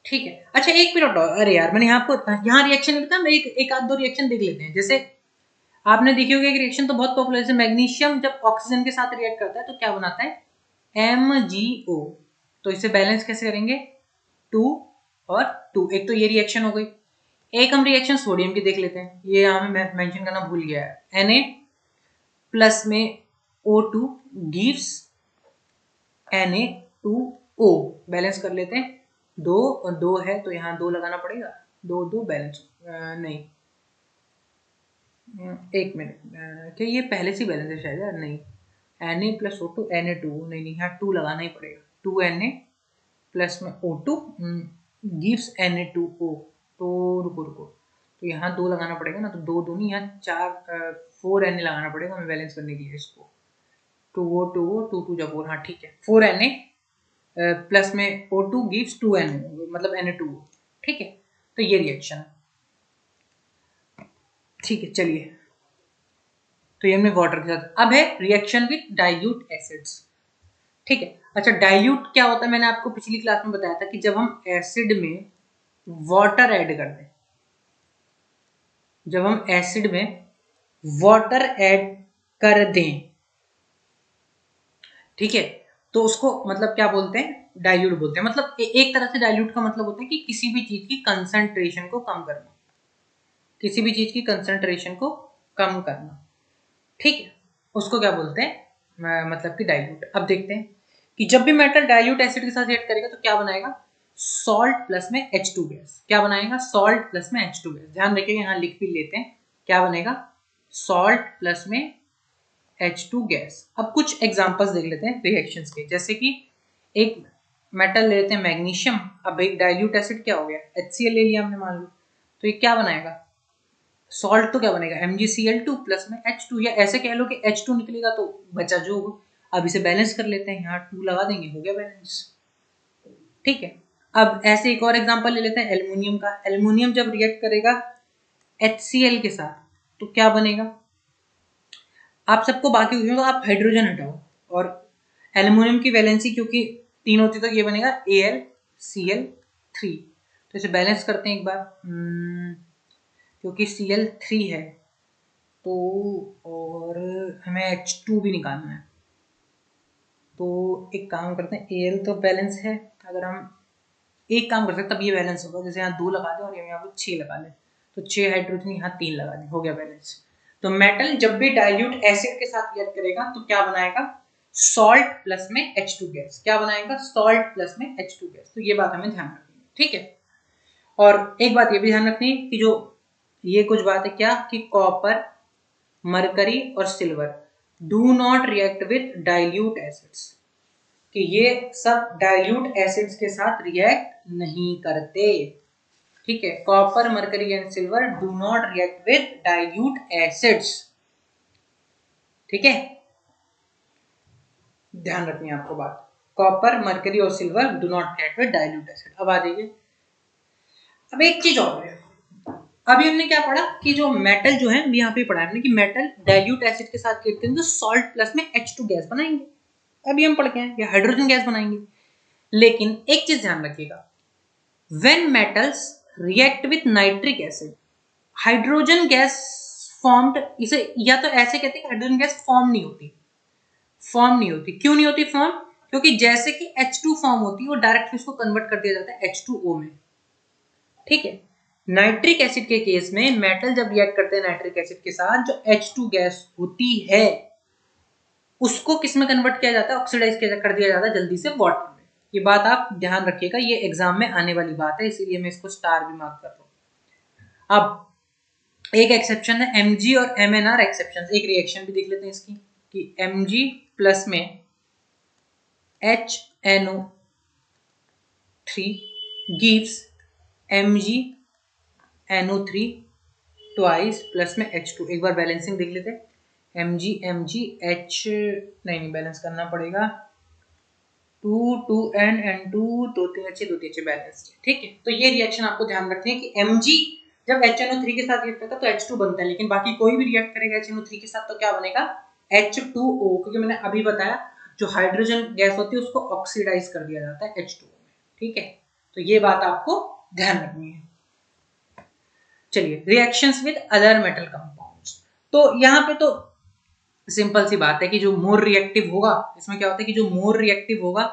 ठीक है। अच्छा एक मिनट, अरे यार मैंने आपको यहाँ रिएक्शन नहीं बताया, एक आध दो रिएक्शन देख लेते हैं। जैसे आपने देखी होगी एक रिएक्शन तो बहुत पॉपुलर है, जैसे मैग्नीशियम जब ऑक्सीजन के साथ रिएक्ट करता है तो क्या बनाता है, MgO। तो इसे बैलेंस कैसे करेंगे, 2 और 2। एक तो ये रिएक्शन हो गई। एक हम रिएक्शन सोडियम की देख लेते हैं, ये यहाँ मैं मेंशन करना भूल गया है। Na प्लस में O2 गिव्स Na2O। बैलेंस कर लेते हैं, 2 और 2 है तो यहाँ 2 लगाना पड़ेगा, 2 2 बैलेंस नहीं, एक मिनट, क्या ये पहले से बैलेंस है शायद यार, नहीं। Na प्लस O2 Na2, नहीं नहीं यहाँ 2 लगाना ही पड़ेगा, 2 Na प्लस में O2 गिव्स Na2O। तो रुको रुको, तो यहाँ 2 लगाना पड़ेगा ना, तो 2 2 नहीं, यहाँ 4 Na लगाना पड़ेगा हमें बैलेंस करने के लिए इसको। 2O 2O 2 2 जा 4, हाँ ठीक है। 4 Na प्लस में O2 गिव्स 2 Na मतलब Na2O, ठीक है। तो ये रिएक्शन, ठीक है। चलिए, तो ये हमने वाटर के साथ। अब है रिएक्शन विद डाइल्यूट एसिड्स, ठीक है। अच्छा डाइल्यूट क्या होता है, मैंने आपको पिछली क्लास में बताया था कि जब हम एसिड में वाटर ऐड कर दें, जब हम एसिड में वाटर ऐड कर दें, ठीक है, तो उसको मतलब क्या बोलते हैं, डाइल्यूट बोलते हैं। मतलब एक तरह से डाइल्यूट का मतलब होता है कि किसी भी चीज की कंसंट्रेशन को कम करना, किसी भी चीज की कंसंट्रेशन को कम करना, ठीक है, उसको क्या बोलते हैं, मतलब कि डाइल्यूट। अब देखते हैं कि जब भी मेटल डाइल्यूट एसिड के साथ रिएक्ट करेगा तो क्या बनाएगा, सॉल्ट प्लस में H2 गैस। क्या बनाएगा, सॉल्ट प्लस में H2 गैस। ध्यान रखिएगा, यहाँ लिख भी लेते हैं, क्या बनेगा, सॉल्ट प्लस में H2 गैस। अब कुछ एग्जांपल्स देख लेते हैं रिएक्शंस के, जैसे कि एक मेटल ले लेते हैं मैग्नीशियम। अब एक डाइल्यूट एसिड क्या हो गया, HCl ले लिया हमने मान लो, तो ये क्या बनाएगा, सॉल्ट तो क्या बनेगा MgCl2 प्लस में H2, या ऐसे कह लो कि H2 निकलेगा तो बचा जो। अब इसे बैलेंस कर लेते हैं, यहाँ 2 लगा देंगे, हो गया बैलेंस, ठीक है। अब ऐसे एक और एग्जांपल ले लेते हैं एल्युमिनियम का। एल्युमिनियम जब रिएक्ट करेगा HCl के साथ तो क्या बनेगा, आप सबको बाकी हुई तो आप हाइड्रोजन हटाओ, और एल्युमिनियम की वैलेंसी क्योंकि 3 होती तो ये बनेगा AlCl3। तो इसे बैलेंस करते हैं एक बार, क्योंकि Cl3 है तो, और हमें H2 भी निकालना है, तो एक काम करते हैं, Al तो बैलेंस है, अगर हम एक काम कर सकते तब ये बैलेंस होगा, जैसे यहाँ 2 लगा दें और यहाँ पे 6 लगा लें, तो 6 हाइड्रोजन यहाँ 3 लगा दें, हो गया बैलेंस। तो मेटल जब भी डाइल्यूट एसिड के साथ रिएक्ट करेगा तो क्या बनाएगा, सॉल्ट प्लस में H2 गैस। क्या बनाएगा? सॉल्ट प्लस में H2 गैस। तो ये बात हमें ध्यान रखनी है, ठीक है। और एक बात ये भी ध्यान रखनी है कि जो ये कुछ बात है क्या, कि कॉपर, मरकरी और silver do not react with dilute acids, कि ये सब डाइल्यूट एसिड्स के साथ रिएक्ट नहीं करते, ठीक है। Copper, mercury and silver do not react with dilute acids, ठीक है। ध्यान रखनी है आपको बात, कॉपर, मरकरी और silver do not react with dilute acid. अब आ जाइए, अब एक चीज और है, अभी हमने क्या पढ़ा कि जो मेटल जो है यहाँ पे पढ़ा हमने कि मेटल डाइल्यूट एसिड के साथ रिएक्ट करेंगे तो सॉल्ट प्लस में H2 गैस बनाएंगे, अभी हम पढ़ के हैं, या हाइड्रोजन गैस बनाएंगे। लेकिन एक चीज ध्यान रखिएगा, when metals react with nitric acid, hydrogen gas formed, इसे या तो ऐसे कहते हैं कि हाइड्रोजन गैस फॉर्म नहीं होती, फॉर्म नहीं होती। क्यों नहीं होती फॉर्म? क्योंकि जैसे कि H2 फॉर्म होती है वो डायरेक्टली उसको कन्वर्ट कर दिया जाता है H2O में, ठीक है। नाइट्रिक एसिड के केस में मेटल जब रिएक्ट करते हैं नाइट्रिक एसिड के साथ, जो H2 गैस होती है उसको किस में कन्वर्ट किया जाता है? ऑक्सीडाइज कर दिया जाता है जल्दी से वाटर में। ये बात आप ध्यान रखिएगा, ये एग्जाम में आने वाली बात है, इसीलिए मैं इसको स्टार भी मार्क कर रहा हूं। अब एक एक्सेप्शन है Mg और MnR एक्सेप्शन, एक रिएक्शन भी देख लेते हैं इसकी, कि Mg प्लस में HNO3 gives MgNO3 twice plus में H2। एक बार बैलेंसिंग देख लेते हैं, MgH नहीं बैलेंस करना पड़ेगा, 2 N2 2 3 अच्छे बैलेंस, ठीक है। तो ये रिएक्शन आपको ध्यान रखनी है कि Mg जब HNO3 के साथ रिएक्ट करता है तो H2 बनता है, लेकिन बाकी कोई भी रिएक्ट करेगा HNO3 के साथ तो क्या बनेगा? H2O, क्योंकि मैंने अभी बताया जो हाइड्रोजन गैस होती है उसको ऑक्सीडाइज कर दिया जाता है H2O में, ठीक है। तो ये बात आपको ध्यान रखनी है। चलिए, reactions with other metal compounds, तो यहाँ पे तो सिंपल सी बात है कि जो मोर रिएक्टिव होगा, इसमें क्या होता है कि जो मोर रिएक्टिव होगा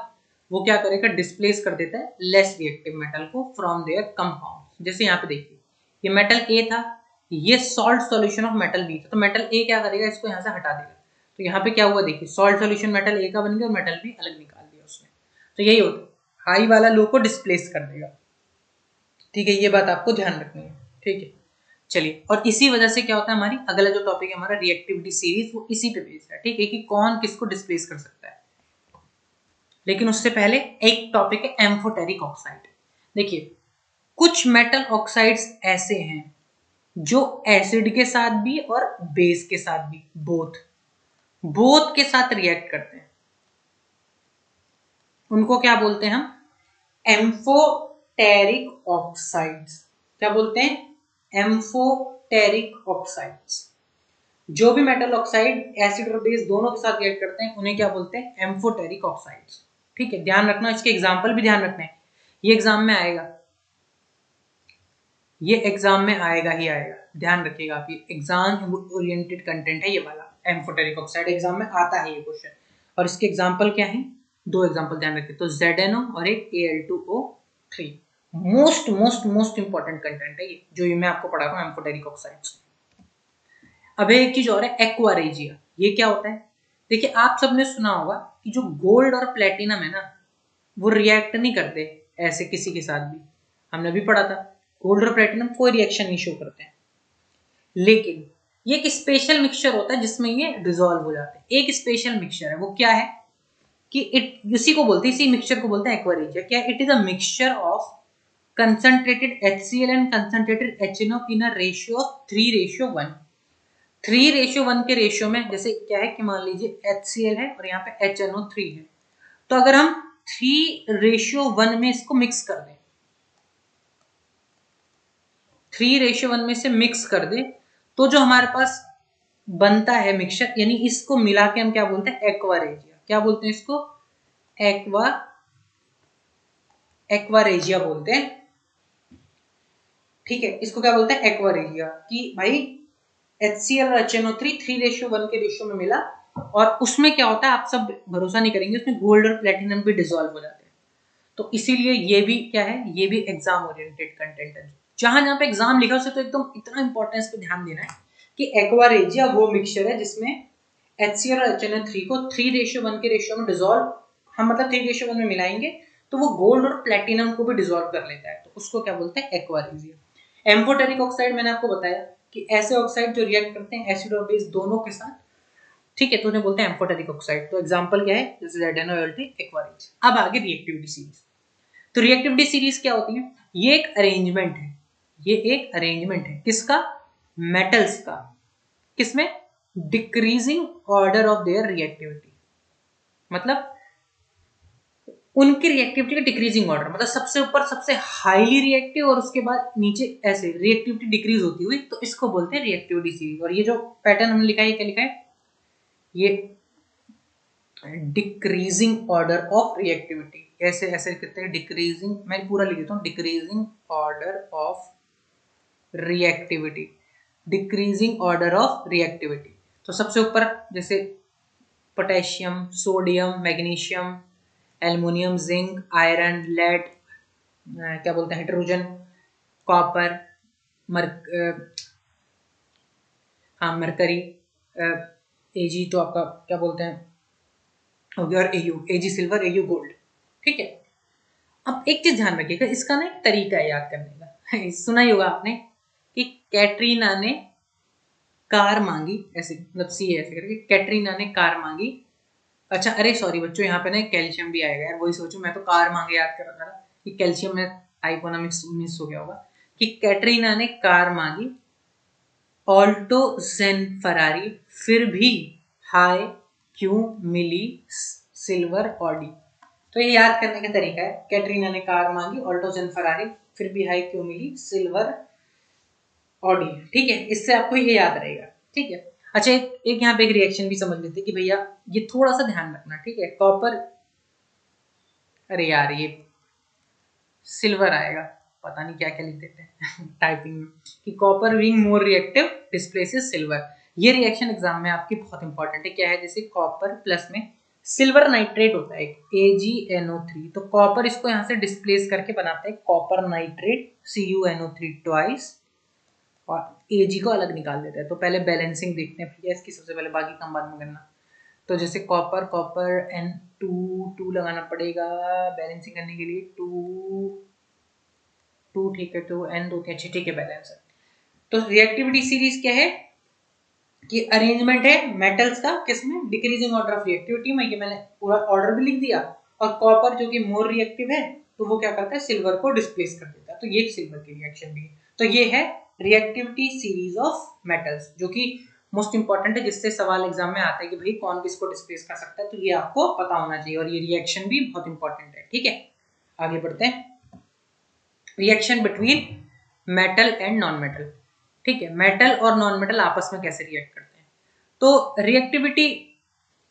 वो क्या करेगा? डिस्प्लेस कर देता है लेस रिएक्टिव मेटल को फ्रॉम देयर कंपाउंड। जैसे यहाँ पे देखिए, ये मेटल A था, ये salt solution of metal B था, तो मेटल A क्या करेगा? इसको यहाँ से हटा देगा। तो यहाँ पे क्या हुआ देखिए, सॉल्ट सॉल्यूशन मेटल A का बन गया और मेटल B अलग निकाल दिया उसने। तो यही होता है, हाई वाला लो को डिस्प्लेस कर देगा, ठीक है। ये बात आपको ध्यान रखनी है, ठीक है। चलिए, और इसी वजह से क्या होता है, हमारी अगला जो टॉपिक है हमारा रिएक्टिविटी सीरीज, वो इसी पे बेस्ड है, ठीक है, कि कौन किसको डिस्प्लेस कर सकता है। लेकिन उससे पहले एक टॉपिक है एम्फोटेरिक ऑक्साइड। देखिए, कुछ मेटल ऑक्साइड्स ऐसे हैं जो एसिड के साथ भी और बेस के साथ भी, बोथ के साथ रिएक्ट करते हैं, उनको क्या बोलते हैं हम? Amphoteric oxides. क्या बोलते हैं? Amphoteric oxides. जो भी मेटल ऑक्साइड एसिड और बेस दोनों के साथ रिएक्ट करते हैं उन्हें क्या बोलते हैं? एम्फोटेरिक ऑक्साइड्स, ठीक है। ध्यान रखना, इसके एग्जांपल भी ध्यान रखना है, ये एग्जाम में आएगा, ये एग्जाम में आएगा ही आएगा, ध्यान रखिएगा आप, ये एग्जाम ओरिएंटेड कंटेंट है ये वाला, एम्फोटेरिक ऑक्साइड एग्जाम में आता है ये क्वेश्चन। और इसके एग्जांपल क्या है? दो एग्जांपल ध्यान रखिए, तो ZNO और एक Al2O3। मोस्ट इंपॉर्टेंट कंटेंट है ये, जो ये मैं आपको पढ़ा रहा हूँ एम्फोटेरिक ऑक्साइड्स। अब एक चीज और है, एक्वा रेजिया। ये क्या होता है? देखिए, आप सबने सुना होगा कि जो गोल्ड और प्लेटिनम है ना, वो रिएक्ट नहीं करते ऐसे किसी के साथ भी, हमने भी पढ़ा था गोल्ड और प्लेटिनम कोई रिएक्शन नहीं शो करते हैं। लेकिन ये एक स्पेशल मिक्सचर होता है जिसमें ये डिसॉल्व हो जाते हैं। एक स्पेशल मिक्सचर है, वो क्या है कि इसी को बोलते हैं, इसी मिक्सचर को बोलते हैं एक्वा रेजिया। क्या? It is a mixture of concentrated HCl and concentrated HNO in a ratio of 3:1। 3:1 के रेशियो में, जैसे क्या है कि मान लीजिए HCl है और यहाँ पे HNO3 है, तो अगर हम 3:1 में इसको मिक्स कर दें, 3:1 में से मिक्स कर दें, तो जो हमारे पास बनता है मिक्सचर, यानी इसको मिला के हम क्या बोलते हैं? Aqua regia. क्या बोलते हैं इसको? एक्वा रेजिया बोलते हैं, ठीक है। इसको क्या बोलते हैं? एक्वा रेजिया, कि भाई HCl और HNO3 3:1 के रेशियो में मिला, और उसमें क्या होता है, आप सब भरोसा नहीं करेंगे, उसमें गोल्ड और प्लेटिनम भी डिसॉल्व हो जाते हैं। तो इसीलिए ये भी क्या है, ये भी एग्जाम ओरिएंटेड कंटेंट है। जहां पे एग्जाम लिखा उसे तो एकदम इतना इंपॉर्टेंस पे ध्यान देना है कि एक्वा रेजिया वो मिक्सचर है जिसमें HCl और HNO3 को 3:1 के रेशियो में डिसॉल्व, हम मतलब 3:1 में मिलाएंगे तो वो गोल्ड और प्लेटिनम को भी डिसॉल्व कर लेता है, तो उसको क्या बोलते हैं, एक्वा रेजियम। एम्फोटेरिक ऑक्साइड मैंने आपको बताया कि ऐसे ऑक्साइड जो रिएक्ट करते हैं एसिड और बेस दोनों के साथ, ठीक है, तो उन्हें बोलते हैं एम्फोटेरिक ऑक्साइड। तो एग्जांपल क्या है, जैसे ZnOAlT, एक्वा रेजियम। अब आगे रिएक्टिविटी सीरीज। तो रिएक्टिविटी सीरीज क्या होती है, ये एक अरेंजमेंट है, ये एक अरेंजमेंट है किसका, मेटल्स का, किसमें, decreasing order of their reactivity, मतलब उनकी रिएक्टिविटी का डिक्रीजिंग ऑर्डर, मतलब सबसे ऊपर सबसे हाईली रिएक्टिव और उसके बाद नीचे ऐसे रिएक्टिविटी डिक्रीज होती हुई, तो इसको बोलते हैं रिएक्टिविटी सीरीज। और ये जो पैटर्न हमने लिखा है, क्या लिखा है, ये डिक्रीजिंग ऑर्डर ऑफ रिएक्टिविटी, ऐसे ऐसे कहते हैं डिक्रीजिंग, मैं पूरा लिख देता हूँ, decreasing order of reactivity, decreasing order of reactivity. तो सबसे ऊपर जैसे potassium, sodium, magnesium, aluminium, zinc, iron, lead, क्या बोलते हैं, हाइड्रोजन, कॉपर, हाँ मरकरी, एजी तो आपका क्या बोलते हैं हो गया, और A U, A G silver, A U gold, ठीक है। अब एक चीज ध्यान रखिएगा, इसका ना एक तरीका है याद करने का सुना ही होगा आपने कि कैटरीना ने कार मांगी, ऐसे मतलब सी ऐसे करके, कैटरीना ने कार मांगी। अच्छा अरे सॉरी बच्चों, यहाँ पे ना कैल्शियम भी आएगा यार, वही सोचूं, मैं तो कार मांगे याद कर रहा था कि कैल्शियम में टाइप होना मिस हो गया होगा। कि कैटरीना ने कार मांगी, ऑल्टो जेन फरारी, फिर भी हाय क्यों मिली सिल्वर ऑडी। तो ये याद करने का तरीका है, कैटरीना ने कार मांगी, ऑल्टो जेन फरारी, फिर भी हाय क्यों मिली सिल्वर ऑडी, ठीक है, इससे आपको ये याद रहेगा, ठीक है। अच्छा एक यहाँ पे एक रिएक्शन भी समझ लेते हैं कि भैया ये थोड़ा सा ध्यान रखना, ठीक है। कॉपर, अरे यार ये सिल्वर आएगा, पता नहीं क्या क्या लिख देते हैं टाइपिंग में, कि copper being more reactive displaces silver. ये रिएक्शन एग्जाम में आपकी बहुत इंपॉर्टेंट है, क्या है, जैसे कॉपर प्लस में सिल्वर नाइट्रेट होता है AgNO3, तो कॉपर इसको यहाँ से डिस्प्लेस करके बनाते हैं कॉपर नाइट्रेट CuNO3 ट्वाइस, और Ag को अलग निकाल देते हैं। तो पहले बैलेंसिंग देखते हैं भैया इसकी, सबसे पहले, बाकी काम बाद में करना। तो जैसे कॉपर कॉपर N2 लगाना पड़ेगा बैलेंसिंग करने के लिए, 2 ठीक है, तो N 2 अच्छी, ठीक है, बैलेंस है। तो रिएक्टिविटी सीरीज क्या है, कि अरेंजमेंट है मेटल्स का, किसमें, डिक्रीजिंग ऑर्डर ऑफ रिएक्टिविटी में, ये मैंने पूरा ऑर्डर भी लिख दिया। और कॉपर जो कि मोर रिएक्टिव है, तो वो क्या करता है, सिल्वर को डिस्प्लेस कर देता है, तो ये सिल्वर की रिएक्शन भी है। तो ये है रिएक्टिविटी सीरीज ऑफ मेटल्स, जो कि मोस्ट इंपॉर्टेंट है, जिससे सवाल एग्जाम में आता है कि भाई कौन किसको डिस्प्लेस कर सकता है, तो ये आपको पता होना चाहिए, और ये रिएक्शन भी बहुत इंपॉर्टेंट है, ठीक है। आगे बढ़ते हैं, reaction between metal and non metal, ठीक है। मेटल और नॉन मेटल आपस में कैसे रिएक्ट करते हैं, तो रिएक्टिविटी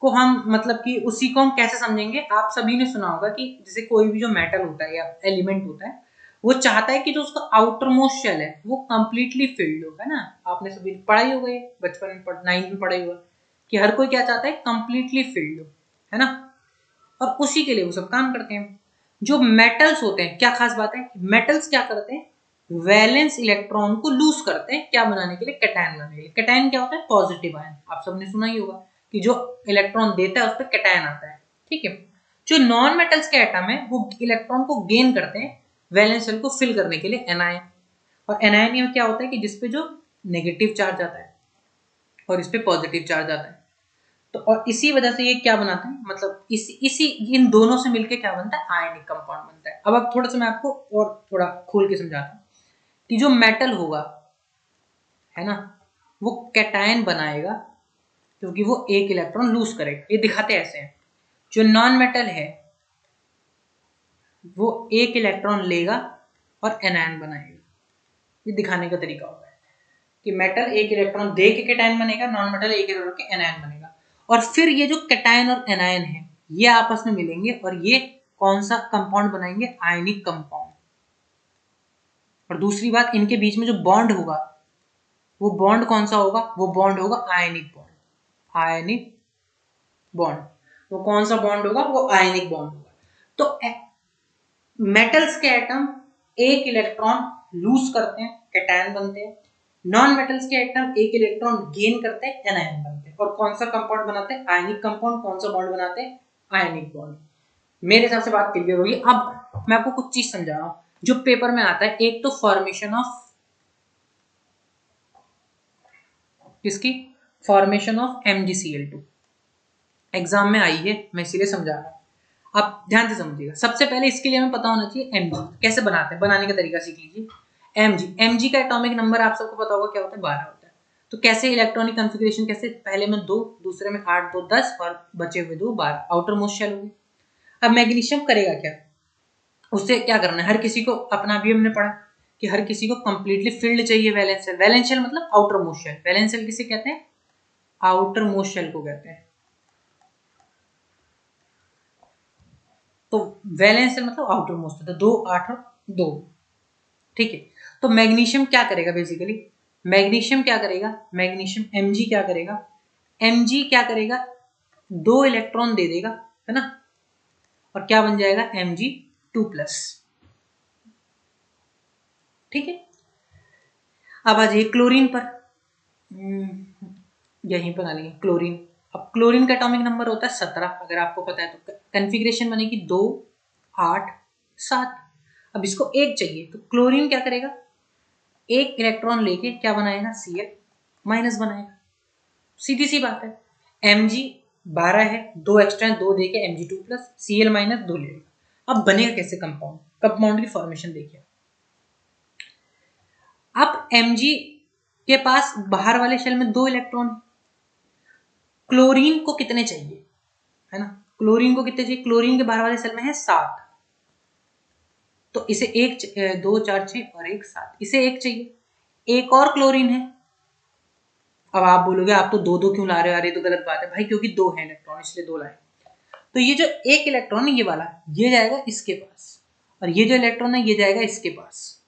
को हम मतलब कि उसी को हम कैसे समझेंगे, आप सभी ने सुना होगा कि जैसे कोई भी जो मेटल होता है या एलिमेंट होता है, वो चाहता है कि जो उसका आउटर मोस्ट शेल है वो कंप्लीटली फिल्ड हो, है ना, आपने सभी पढ़ाई हो गई बचपन में, 9th में पढ़ाई हुआ कि हर कोई क्या चाहता है, कंप्लीटली फिल्ड हो, है ना, और उसी के लिए वो सब काम करते हैं। जो मेटल्स होते हैं, क्या खास बात है, मेटल्स क्या करते हैं, वैलेंस इलेक्ट्रॉन को लूज करते हैं, क्या बनाने के लिए, कैटायन बनाने के लिए। कैटायन क्या होता है, पॉजिटिव आयन, आप सबने सुना ही होगा कि जो इलेक्ट्रॉन देता है उस पर कैटायन आता है, ठीक है। जो नॉन मेटल्स के एटम है वो इलेक्ट्रॉन को गेन करते हैं वैलेंस शेल को फिल करने के लिए, एनायन। और एनायन में क्या होता है कि जिसपे जो नेगेटिव चार्ज आता है और इस पे पॉजिटिव चार्ज आता है, तो और इसी वजह से ये क्या बनाते हैं, मतलब इसी इन दोनों से मिलके क्या बनता है, आयनिक कंपाउंड बनता है। अब थोड़ा सा मैं आपको और थोड़ा खोल के समझाता हूँ कि जो मेटल होगा, है ना, वो कैटायन बनाएगा क्योंकि वो एक इलेक्ट्रॉन लूज करेगा, ये दिखाते ऐसे हैं। जो नॉन मेटल है वो एक इलेक्ट्रॉन लेगा और एनायन बनाएगा, ये दिखाने का तरीका होता है कि मेटल एक इलेक्ट्रॉन दे के कैटायन बनेगा, नॉन मेटल एक इलेक्ट्रॉन के एनायन बनेगा, और फिर ये जो कैटायन और एनायन है ये आपस में मिलेंगे और ये कौन सा कंपाउंड बनाएंगे, आयनिक कंपाउंड। और दूसरी बात, इनके बीच में जो बॉन्ड होगा वो बॉन्ड कौन सा होगा, वो बॉन्ड होगा आयनिक बॉन्ड, आयनिक बॉन्ड। वो कौन सा बॉन्ड होगा, वो आयनिक बॉन्ड होगा। तो मेटल्स के एटम एक इलेक्ट्रॉन लूज करते हैं, कैटायन बनते हैं, नॉन मेटल्स के एटम एक इलेक्ट्रॉन गेन करते हैं, एनायन बनते हैं। और कौन सा कंपाउंड बनाते हैं? Ionic compound. कौन सा बॉन्ड बनाते हैं? Ionic bond. मेरे हिसाब से बात क्लियर होगी। अब मैं आपको कुछ चीज समझा रहा हूं जो पेपर में आता है। एक तो फॉर्मेशन ऑफ किसकी? फॉर्मेशन ऑफ MgCl2 एग्जाम में आई है, मैं इसीलिए समझा रहा हूं। आप ध्यान से समझिएगा। सबसे पहले इसके लिए हमें पता होना चाहिए Mg कैसे बनाते हैं, बनाने का तरीका सीख लीजिए। Mg का एटॉमिक नंबर आप सबको पता होगा क्या होता है? 12 होता है। तो कैसे इलेक्ट्रॉनिक कॉन्फ़िगरेशन, कैसे? पहले में 2, दूसरे में 8, 2 10 और बचे हुए 2 12, आउटर मोस्ट शेल होगी। अब मैग्नीशियम करेगा क्या? उससे क्या करना है? हर किसी को अपना भी हमने पढ़ा कि हर किसी को कंप्लीटली फिल्ड चाहिए वैलेंस शेल। वैलेंस शेल मतलब outermost shell. Valence shell किसे कहते हैं? आउटर मोस्ट शेल को कहते हैं। तो वैलेंस शेल मतलब आउटर मोस्ट, तो 2 8 और 2। ठीक है। तो मैग्नीशियम क्या करेगा? बेसिकली मैग्नीशियम क्या करेगा? मैग्नीशियम Mg क्या करेगा? Mg क्या करेगा? 2 इलेक्ट्रॉन दे देगा, है ना, और क्या बन जाएगा? Mg2+। ठीक है। अब आ जाइए क्लोरीन पर। यहीं पर आ लेंगे क्लोरीन। अब क्लोरीन का एटॉमिक नंबर होता है 17, अगर आपको पता है तो। कन्फिग्रेशन बनेगी 2 8 7। अब इसको एक चाहिए, तो क्लोरीन क्या करेगा? एक इलेक्ट्रॉन लेके क्या बनाएगा? Cl माइनस बनाएगा। सीधी सी बात है। Mg 12 है, 2 एक्स्ट्रा 2 देके Mg2+, Cl माइनस 2 लेगा। अब बनेगा कैसे कंपाउंड? कंपाउंड की फॉर्मेशन देखिए। अब Mg के पास बाहर वाले शेल में 2 इलेक्ट्रॉन, क्लोरीन को कितने चाहिए, है ना? क्लोरीन को कितने चाहिए? क्लोरीन के बाहर वाले सेल में है 7, तो इसे 1 2 4 6 और 1 7, इसे 1 चाहिए। एक और क्लोरीन है। अब आप बोलोगे आप तो 2 2 क्यों ला रहे हो? अरे तो गलत बात है भाई, क्योंकि 2 है इलेक्ट्रॉन इसलिए 2 लाए। तो ये जो एक इलेक्ट्रॉन है ये वाला, ये जाएगा इसके पास, और ये जो इलेक्ट्रॉन है ये जाएगा इसके पास।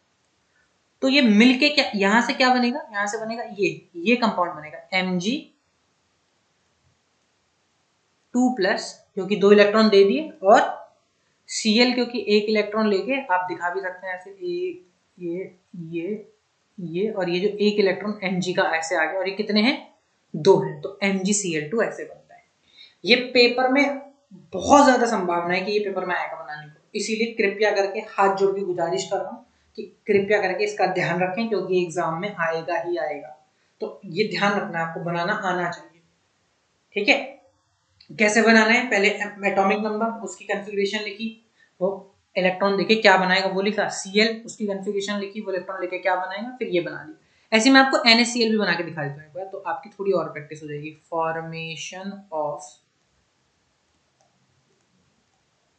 तो ये मिलके क्या, यहां से क्या बनेगा? यहां से बनेगा ये कंपाउंड बनेगा Mg2+, क्योंकि 2 इलेक्ट्रॉन दे दिए, और Cl क्योंकि एक इलेक्ट्रॉन लेके आप दिखा भी सकते हैं ऐसे, एक ये और ये जो एक इलेक्ट्रॉन Mg का ऐसे आ गया, और ये कितने हैं? 2 हैं, तो MgCl2 ऐसे बनता है। ये पेपर में बहुत ज्यादा संभावना है कि ये पेपर में आएगा बनाने को, इसीलिए कृपया करके हाथ जोड़ के गुजारिश कर रहा हूँ कि कृपया करके इसका ध्यान रखें, क्योंकि एग्जाम में आएगा ही आएगा। तो ये ध्यान रखना, आपको बनाना आना चाहिए। ठीक है। कैसे बनाना है? पहले एटॉमिक नंबर, उसकी कॉन्फ़िगरेशन लिखी, वो इलेक्ट्रॉन देके क्या बनाएगा वो लिखा, Cl उसकी कॉन्फ़िगरेशन लिखी, वो इलेक्ट्रॉन लेके क्या बनाएगा, फिर ये बना ली। ऐसे मैं आपको NaCl भी बना के दिखा देता हूं एक बार, तो आपकी थोड़ी और प्रैक्टिस हो जाएगी। फॉर्मेशन ऑफ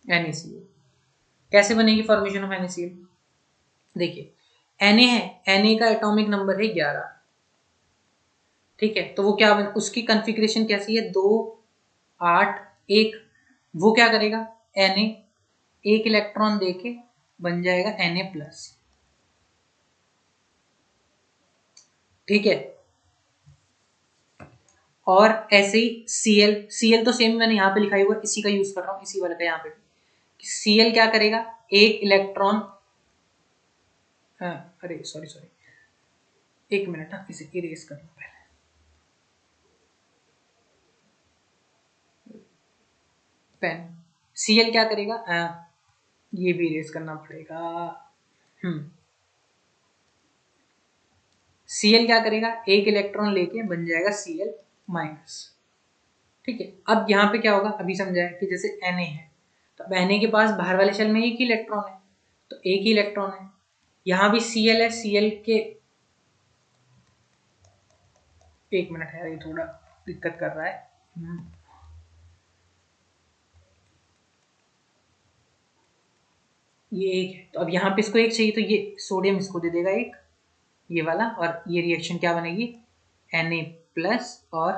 NaCl कैसे बनेगी? फॉर्मेशन ऑफ NaCl देखिए, Na है, Na का एटॉमिक नंबर है 11। ठीक है, तो वो क्या उसकी कॉन्फ़िगरेशन कैसी है? 2 8 1। वो क्या करेगा? Na एक इलेक्ट्रॉन देके बन जाएगा Na+। ठीक है। और ऐसे ही Cl तो सेम मैंने यहाँ पे लिखा हुआ, इसी का यूज कर रहा हूँ, इसी वाले का यहाँ पे। Cl क्या करेगा? एक इलेक्ट्रॉन, अरे सॉरी एक मिनट, इसे इरेज कर लो पहले। पेन। Cl क्या करेगा? ये भी इरेज करना पड़ेगा। Cl क्या करेगा? एक इलेक्ट्रॉन लेके बन जाएगा Cl माइनस। ठीक है। अब यहाँ पे क्या होगा? अभी समझा है कि जैसे Na है, तो अब Na के पास बाहर वाले शेल में एक ही इलेक्ट्रॉन है, तो एक ही इलेक्ट्रॉन है। यहाँ भी Cl है, Cl के, एक मिनट है, ये थोड़ा दिक्कत कर रहा है। ये एक है, तो अब यहाँ पे इसको एक चाहिए, तो ये सोडियम इसको दे देगा एक, ये वाला, और ये रिएक्शन क्या बनेगी? Na+ और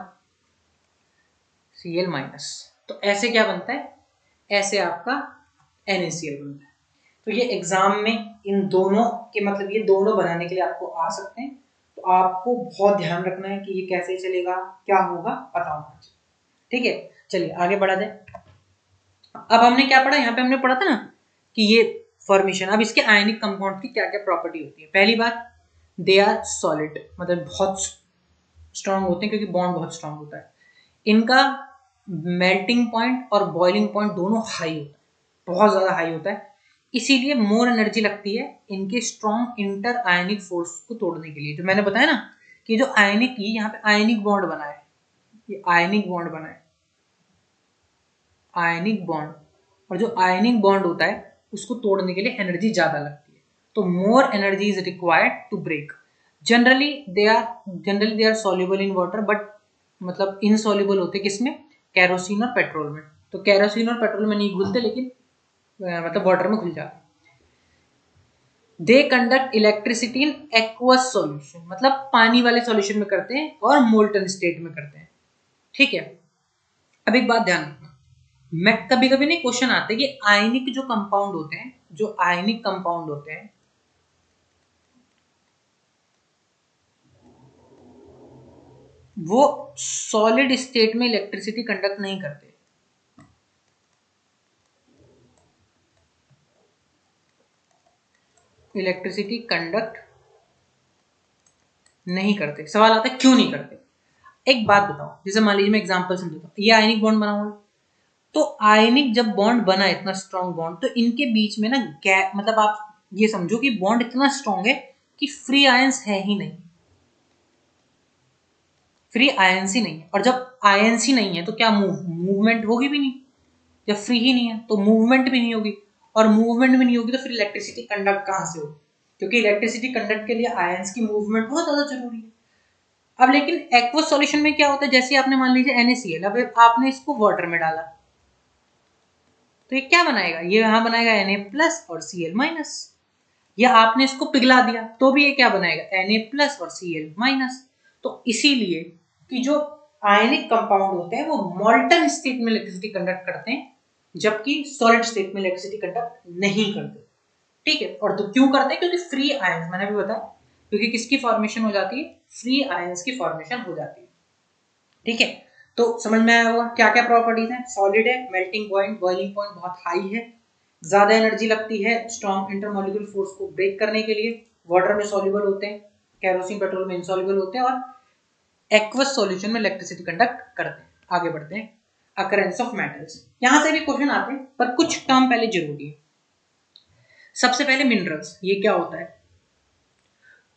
Cl-। तो ऐसे क्या बनता है? ऐसे आपका NaCl बनता है। तो ये एग्जाम में इन दोनों के, मतलब ये दोनों बनाने के लिए आपको आ सकते हैं, तो आपको बहुत ध्यान रखना है कि ये कैसे चलेगा, क्या होगा, पता होना चाहिए। ठीक है, चलिए आगे बढ़ा जाए। अब हमने क्या पढ़ा? यहाँ पे हमने पढ़ा था ना कि ये फॉर्मेशन, अब इसके आयनिक कंपाउंड की क्या क्या प्रॉपर्टी होती है। पहली बात, दे आर सॉलिड, मतलब बहुत स्ट्रांग होते हैं क्योंकि बॉन्ड बहुत स्ट्रांग होता है। इनका मेल्टिंग पॉइंट और बॉइलिंग पॉइंट दोनों हाई होता है, बहुत ज्यादा हाई होता है, इसीलिए मोर एनर्जी लगती है इनके स्ट्रॉन्ग इंटर आयनिक फोर्स को तोड़ने के लिए। जो मैंने बताया ना कि जो आयनिक, ये यहाँ पे आयनिक बॉन्ड बना है, ये आयनिक बॉन्ड बना है, आयनिक बॉन्ड, और जो आयनिक बॉन्ड होता है उसको तोड़ने के लिए एनर्जी ज्यादा लगती है, तो more energy is required to break. Generally they are soluble in water, but मतलब इनसॉल्युबल होते किसमें, कैरोसिन और पेट्रोल में। तो कैरोसिन और पेट्रोल में नहीं घुलते, लेकिन मतलब वाटर में घुल जाते। They conduct electricity in aqueous solution, मतलब पानी वाले सॉल्यूशन में करते हैं और मोल्टन स्टेट में करते हैं। ठीक है, अब एक बात ध्यान रखना, मैं कभी कभी नहीं क्वेश्चन आते कि आयनिक जो कंपाउंड होते हैं, जो आयनिक कंपाउंड होते हैं वो सॉलिड स्टेट में इलेक्ट्रिसिटी कंडक्ट नहीं करते। इलेक्ट्रिसिटी कंडक्ट नहीं करते। सवाल आता है क्यों नहीं करते। एक बात बताओ, जैसे मान लीजिए मैं एग्जांपल समझाता हूँ, ये आयनिक बॉन्ड बना हुआ है, तो आयनिक जब बॉन्ड बना इतना स्ट्रॉन्ग बॉन्ड, तो इनके बीच में ना गैप, मतलब आप ये समझो कि बॉन्ड इतना स्ट्रॉन्ग है कि फ्री आयंस है ही नहीं, फ्री आयंस ही नहीं है। और जब आयंस ही नहीं है तो क्या मूवमेंट होगी भी नहीं, जब फ्री ही नहीं है तो मूवमेंट भी नहीं होगी, और मूवमेंट भी नहीं होगी तो फिर इलेक्ट्रिसिटी कंडक्ट कहां से होगी, क्योंकि इलेक्ट्रिसिटी कंडक्ट के लिए आयंस की मूवमेंट बहुत ज्यादा जरूरी है। अब लेकिन एक्वस सॉल्यूशन में क्या होता है, जैसे आपने मान लीजिए NaCl, अब आपने इसको वाटर में डाला तो ये क्या बनाएगा, ये यहां बनाएगा Na+ और Cl-, या आपने इसको पिघला दिया तो भी ये क्या बनाएगा, Na+ और Cl-। तो इसीलिए कि जो आयनिक कंपाउंड होते हैं वो मॉल्टन स्टेट में इलेक्ट्रिसिटी कंडक्ट करते हैं, जबकि सॉलिड स्टेट में इलेक्ट्रिसिटी कंडक्ट नहीं करते। ठीक है, और तो क्यों करते हैं, क्योंकि फ्री आयंस, मैंने भी बताया, क्योंकि किसकी फॉर्मेशन हो जाती है, फ्री आयंस की फॉर्मेशन हो जाती है। ठीक है, तो समझ में आया होगा क्या क्या प्रॉपर्टीज हैं। सॉलिड है, मेल्टिंग पॉइंट बॉइलिंग पॉइंट बहुत हाई है, ज्यादा एनर्जी लगती है स्ट्रॉन्ग इंटरमॉलिक्यूलर फोर्स को ब्रेक करने के लिए, वाटर में सॉल्युबल होते हैं, कैरोसिन पेट्रोल में इनसॉल्युबल होते हैं, और एक्वस सॉल्यूशन में इलेक्ट्रिसिटी कंडक्ट करते हैं। आगे बढ़ते हैं, अकरेंस ऑफ मेटल्स, यहां से भी क्वेश्चन आते हैं पर कुछ टर्म पहले जरूरी है। सबसे पहले मिनरल्स, ये क्या होता है,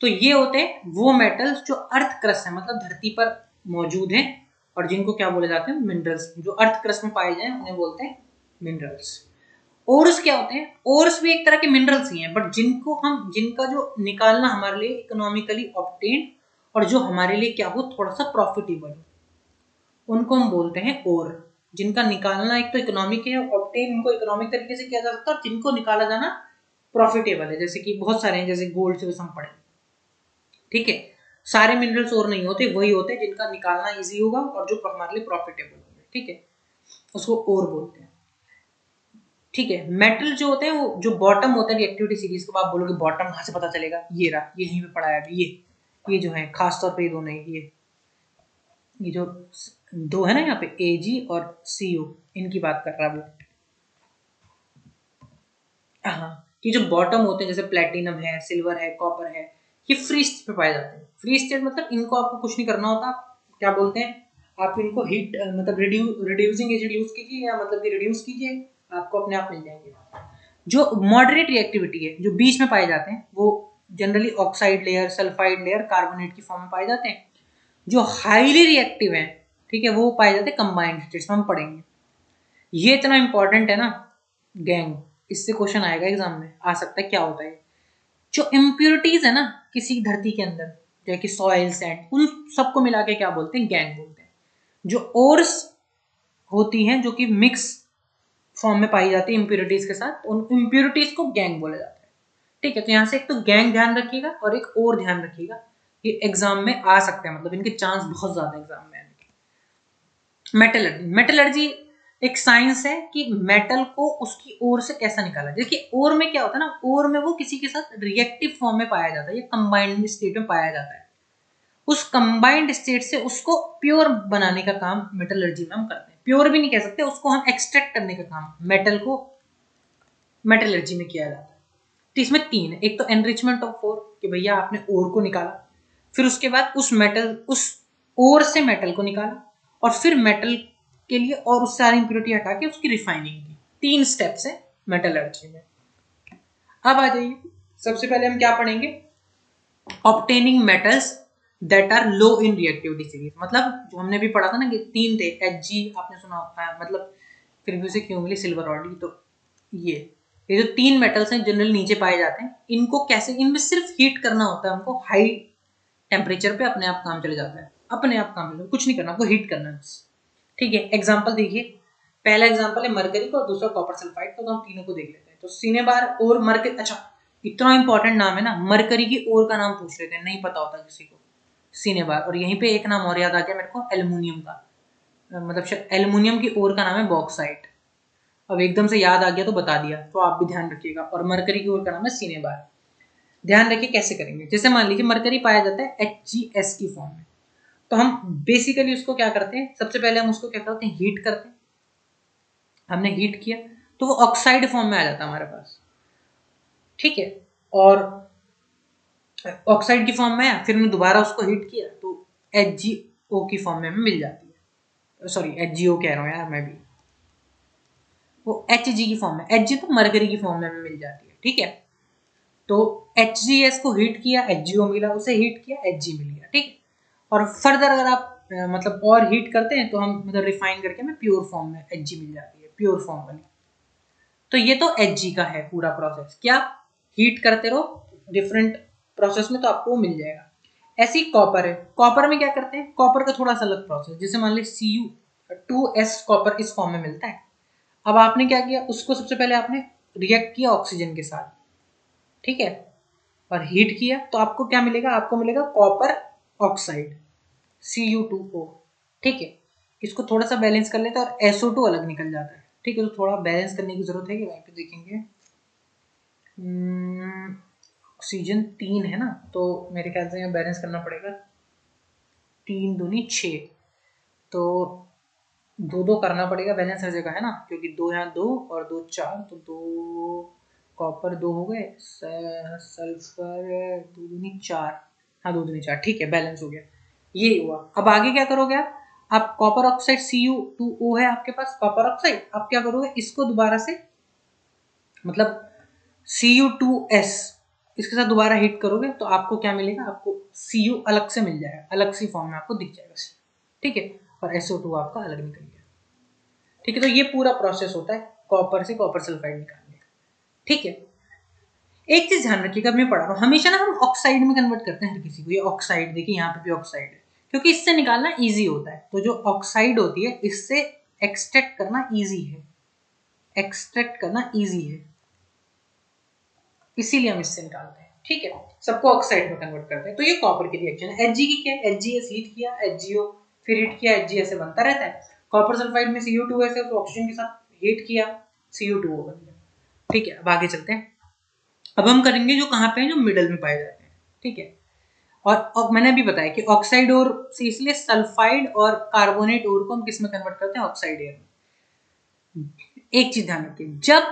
तो ये होते हैं वो मेटल्स जो अर्थ क्रस्ट है, मतलब धरती पर मौजूद हैं, और जिनको क्या बोले जाते हैं, मिनरल्स। जो अर्थ क्रस्ट में पाए जाए उन्हें बोलते हैं मिनरल्स। ओर्स क्या होते हैं, ओर्स भी एक तरह के मिनरल्स ही हैं, बट जिनका जो निकालना हमारे लिए इकोनॉमिकली ऑब्टेन, और जो हमारे लिए क्या हो थोड़ा सा प्रॉफिटेबल हो, उनको हम बोलते हैं ओर। जिनका निकालना एक तो इकोनॉमिक है, ऑब्टेन उनको इकोनॉमिक तरीके से किया जा सकता है, और जिनको निकाला जाना प्रॉफिटेबल है, जैसे कि बहुत सारे हैं, जैसे गोल्ड से हम पढ़े। ठीक है, सारे मिनरल्स और नहीं होते, वही होते हैं जिनका निकालना इजी होगा और जो हमारे लिए प्रॉफिटेबल होंगे। ठीक है, उसको और बोलते हैं। ठीक है, मेटल जो होते हैं वो जो बॉटम होता है रिएक्टिविटी सीरीज को, आप बोलोगे बॉटम कहां से पता चलेगा, ये रहा, यहीं पे पढ़ा है अभी, ये जो है खास तौर पे ये दोनों, ये जो दो है ना यहाँ पे Ag और Co, इनकी बात कर रहा है वो। हाँ, ये जो बॉटम होते हैं जैसे प्लेटिनम है, सिल्वर है, कॉपर है, ये फ्री स्टेट पे पाए जाते हैं। फ्री स्टेट मतलब इनको आपको कुछ नहीं करना होता, क्या बोलते हैं, आप इनको हीट मतलब रिड्यूसिंग एजेंट यूज कीजिए, या मतलब कि रिड्यूस कीजिए, आपको अपने आप मिल जाएंगे। जो मॉडरेट रिएक्टिविटी है, जो बीच में पाए जाते हैं, वो generally oxide layer, sulphide layer, carbonate की फॉर्म में पाए जाते हैं। जो हाईली रिएक्टिव है, ठीक है, वो पाए जाते हैं कंबाइंड स्टेट्स में, हम पढ़ेंगे। ये इतना इंपॉर्टेंट है ना गैंग, इससे क्वेश्चन आएगा एग्जाम में, आ सकता है क्या होता है। जो इम्प्योरिटीज है ना किसी धरती के अंदर, जैसे कि सॉइल, सैंड, उन सबको मिला के क्या बोलते हैं, गैंग बोलते हैं। जो ओर्स होती हैं, जो कि मिक्स फॉर्म में पाई जाती है इम्प्योरिटीज के साथ, उन इम्प्योरिटीज को गैंग बोला जाता है। ठीक है, तो यहाँ से एक तो गैंग ध्यान रखिएगा और एक और ध्यान रखिएगा, ये एग्जाम में आ सकते हैं, मतलब इनके चांस बहुत ज्यादा एग्जाम में आने के। मेटलर्जी, मेटलर्जी एक साइंस है कि मेटल को उसकी ओर से कैसा निकाला। देखिए ओर में क्या होता है ना, ओर में वो किसी के साथ रिएक्टिव फॉर्म में पाया जाता है, या कंबाइंड स्टेट में पाया जाता है। उस कंबाइंड स्टेट से उसको प्योर बनाने का काम मेटलर्जी में हम करते हैं। प्योर भी नहीं कह सकते, उसको हम एक्सट्रैक्ट करने का काम मेटल को मेटलर्जी में किया जाता है। तो इसमें तीन है, एक तो एनरिचमेंट ऑफ ओर, कि भैया आपने ओर को निकाला, फिर उसके बाद उस ओर से मेटल को निकाला, और फिर मेटल के लिए और उस सारी इंप्योरिटी हटा के उसकी रिफाइनिंग की। 3 स्टेप्स है मेटलर्जी में। अब आ जाइए, सबसे पहले हम क्या पढ़ेंगे, obtaining metals that are low in reactivity series. मतलब जो हमने भी पढ़ा था ना कि 3 थे, Hg आपने सुना होता है, मतलब फिर भी उसे क्यों मिली सिल्वर और डी। तो ये जो 3 मेटल्स हैं जनरल नीचे पाए जाते हैं, इनको कैसे, इनमें सिर्फ हीट करना होता है हमको, हाई टेम्परेचर पे अपने आप काम चले जाता है, अपने आप काम चले, कुछ नहीं करना, आपको हीट करना है बस। ठीक है, एग्जांपल देखिए, पहला एग्जांपल है मरकरी का और दूसरा कॉपर सल्फाइड का, तो हम तीनों को देख लेते हैं। तो सिनेबार और मरकरी, अच्छा इतना इंपॉर्टेंट नाम है ना, मरकरी की ओर का नाम पूछ लेते हैं, नहीं पता होता किसी को, सिनेबार। और यहीं पे एक नाम और याद आ गया मेरे को, एल्युमिनियम का, मतलब एल्युमिनियम की ओर का नाम है बॉक्साइट। अब एकदम से याद आ गया तो बता दिया, तो आप भी ध्यान रखिएगा। और मरकरी की ओर का नाम है सिनेबार। ध्यान रखिए कैसे करेंगे, जैसे मान लीजिए मरकरी पाया जाता है HgS की फॉर्म में, तो हम बेसिकली उसको क्या करते हैं, सबसे पहले हम उसको क्या करते हैं, हीट करते हैं। हमने हीट किया तो वो ऑक्साइड फॉर्म में आ जाता है हमारे पास। ठीक है, और ऑक्साइड की फॉर्म में आया, फिर हमने दोबारा उसको हीट किया तो HgO की फॉर्म में हमें मिल जाती है। सॉरी HgO कह रहा हूँ यार मैं भी, वो Hg की फॉर्म में, Hg तो मरकरी की फॉर्म में हमें मिल जाती है। ठीक है, तो HgS को हीट किया, HgO मिला, उसे हीट किया, Hg मिल गया। ठीक है, और फर्दर अगर आप मतलब और हीट करते हैं तो हम मतलब रिफाइन करके हमें प्योर फॉर्म में Hg मिल जाती है, प्योर फॉर्म वाली। तो ये तो Hg का है पूरा प्रोसेस, क्या हीट करते रहो डिफरेंट प्रोसेस में तो आपको मिल जाएगा। ऐसी कॉपर है, कॉपर में क्या करते हैं, कॉपर का थोड़ा सा अलग प्रोसेस, जैसे मान लीजिए Cu2S कॉपर इस फॉर्म में मिलता है। अब आपने क्या किया, उसको सबसे पहले आपने रिएक्ट किया ऑक्सीजन के साथ, ठीक है, और हीट किया तो आपको क्या मिलेगा, आपको मिलेगा कॉपर ऑक्साइड Cu2O। ठीक है, इसको थोड़ा सा बैलेंस कर लेते हैं और SO2 अलग निकल जाता है। ठीक है, तो थोड़ा बैलेंस करने की जरूरत है कि वहीं पे देखेंगे, ऑक्सीजन 3 है ना, तो मेरे ख्याल से यहाँ बैलेंस करना पड़ेगा, 3 दूनी 6, तो 2 करना पड़ेगा बैलेंस हर जगह है ना, क्योंकि 2 यहाँ 2 और 2 4, तो 2 कॉपर 2 हो गए, सल्फर 2 दूनी 4, हाँ 2 दूनी 4, ठीक है बैलेंस हो गया, ये हुआ। अब आगे क्या करोगे आप कॉपर ऑक्साइड Cu2O है आपके पास, कॉपर ऑक्साइड, आप क्या करोगे, इसको दोबारा से मतलब Cu2S इसके साथ दोबारा हीट करोगे तो आपको क्या मिलेगा, आपको Cu अलग से मिल जाएगा, अलग सी फॉर्म में आपको दिख जाएगा। ठीक है, और SO2 आपका अलग निकल गया। ठीक है, तो ये पूरा प्रोसेस होता है कॉपर से कॉपर सल्फाइड निकालने का। ठीक है, एक चीज ध्यान रखिएगा, मैं पढ़ा रहा हूँ हमेशा ना, हम ऑक्साइड में कन्वर्ट करते हैं हर किसी को, ये ऑक्साइड देखिए यहाँ पे भी ऑक्साइड है, क्योंकि इससे निकालना इजी होता है। तो जो ऑक्साइड होती है इससे एक्सट्रैक्ट करना इजी है, एक्सट्रैक्ट करना इजी है, इसीलिए हम इससे निकालते हैं। ठीक है, सबको ऑक्साइड में कन्वर्ट करते हैं। तो ये कॉपर की रिएक्शन है। Hg की क्या है, HgS हीट किया, HgO फिर हीट किया, HgS से बनता रहता है। कॉपर सल्फाइड में Cu2S है, तो ऑक्सीजन के साथ हीट किया, Cu2O बन गया। ठीक है, अब आगे चलते हैं। अब हम करेंगे जो कहाँ पे हैं, जो मिडल में पाए जाते हैं। ठीक है, और मैंने अभी बताया कि ऑक्साइड और से इसलिए सल्फाइड और कार्बोनेट और को हम किस में कन्वर्ट करते हैं, ऑक्साइड एयर में। एक चीज ध्यान रखिए, जब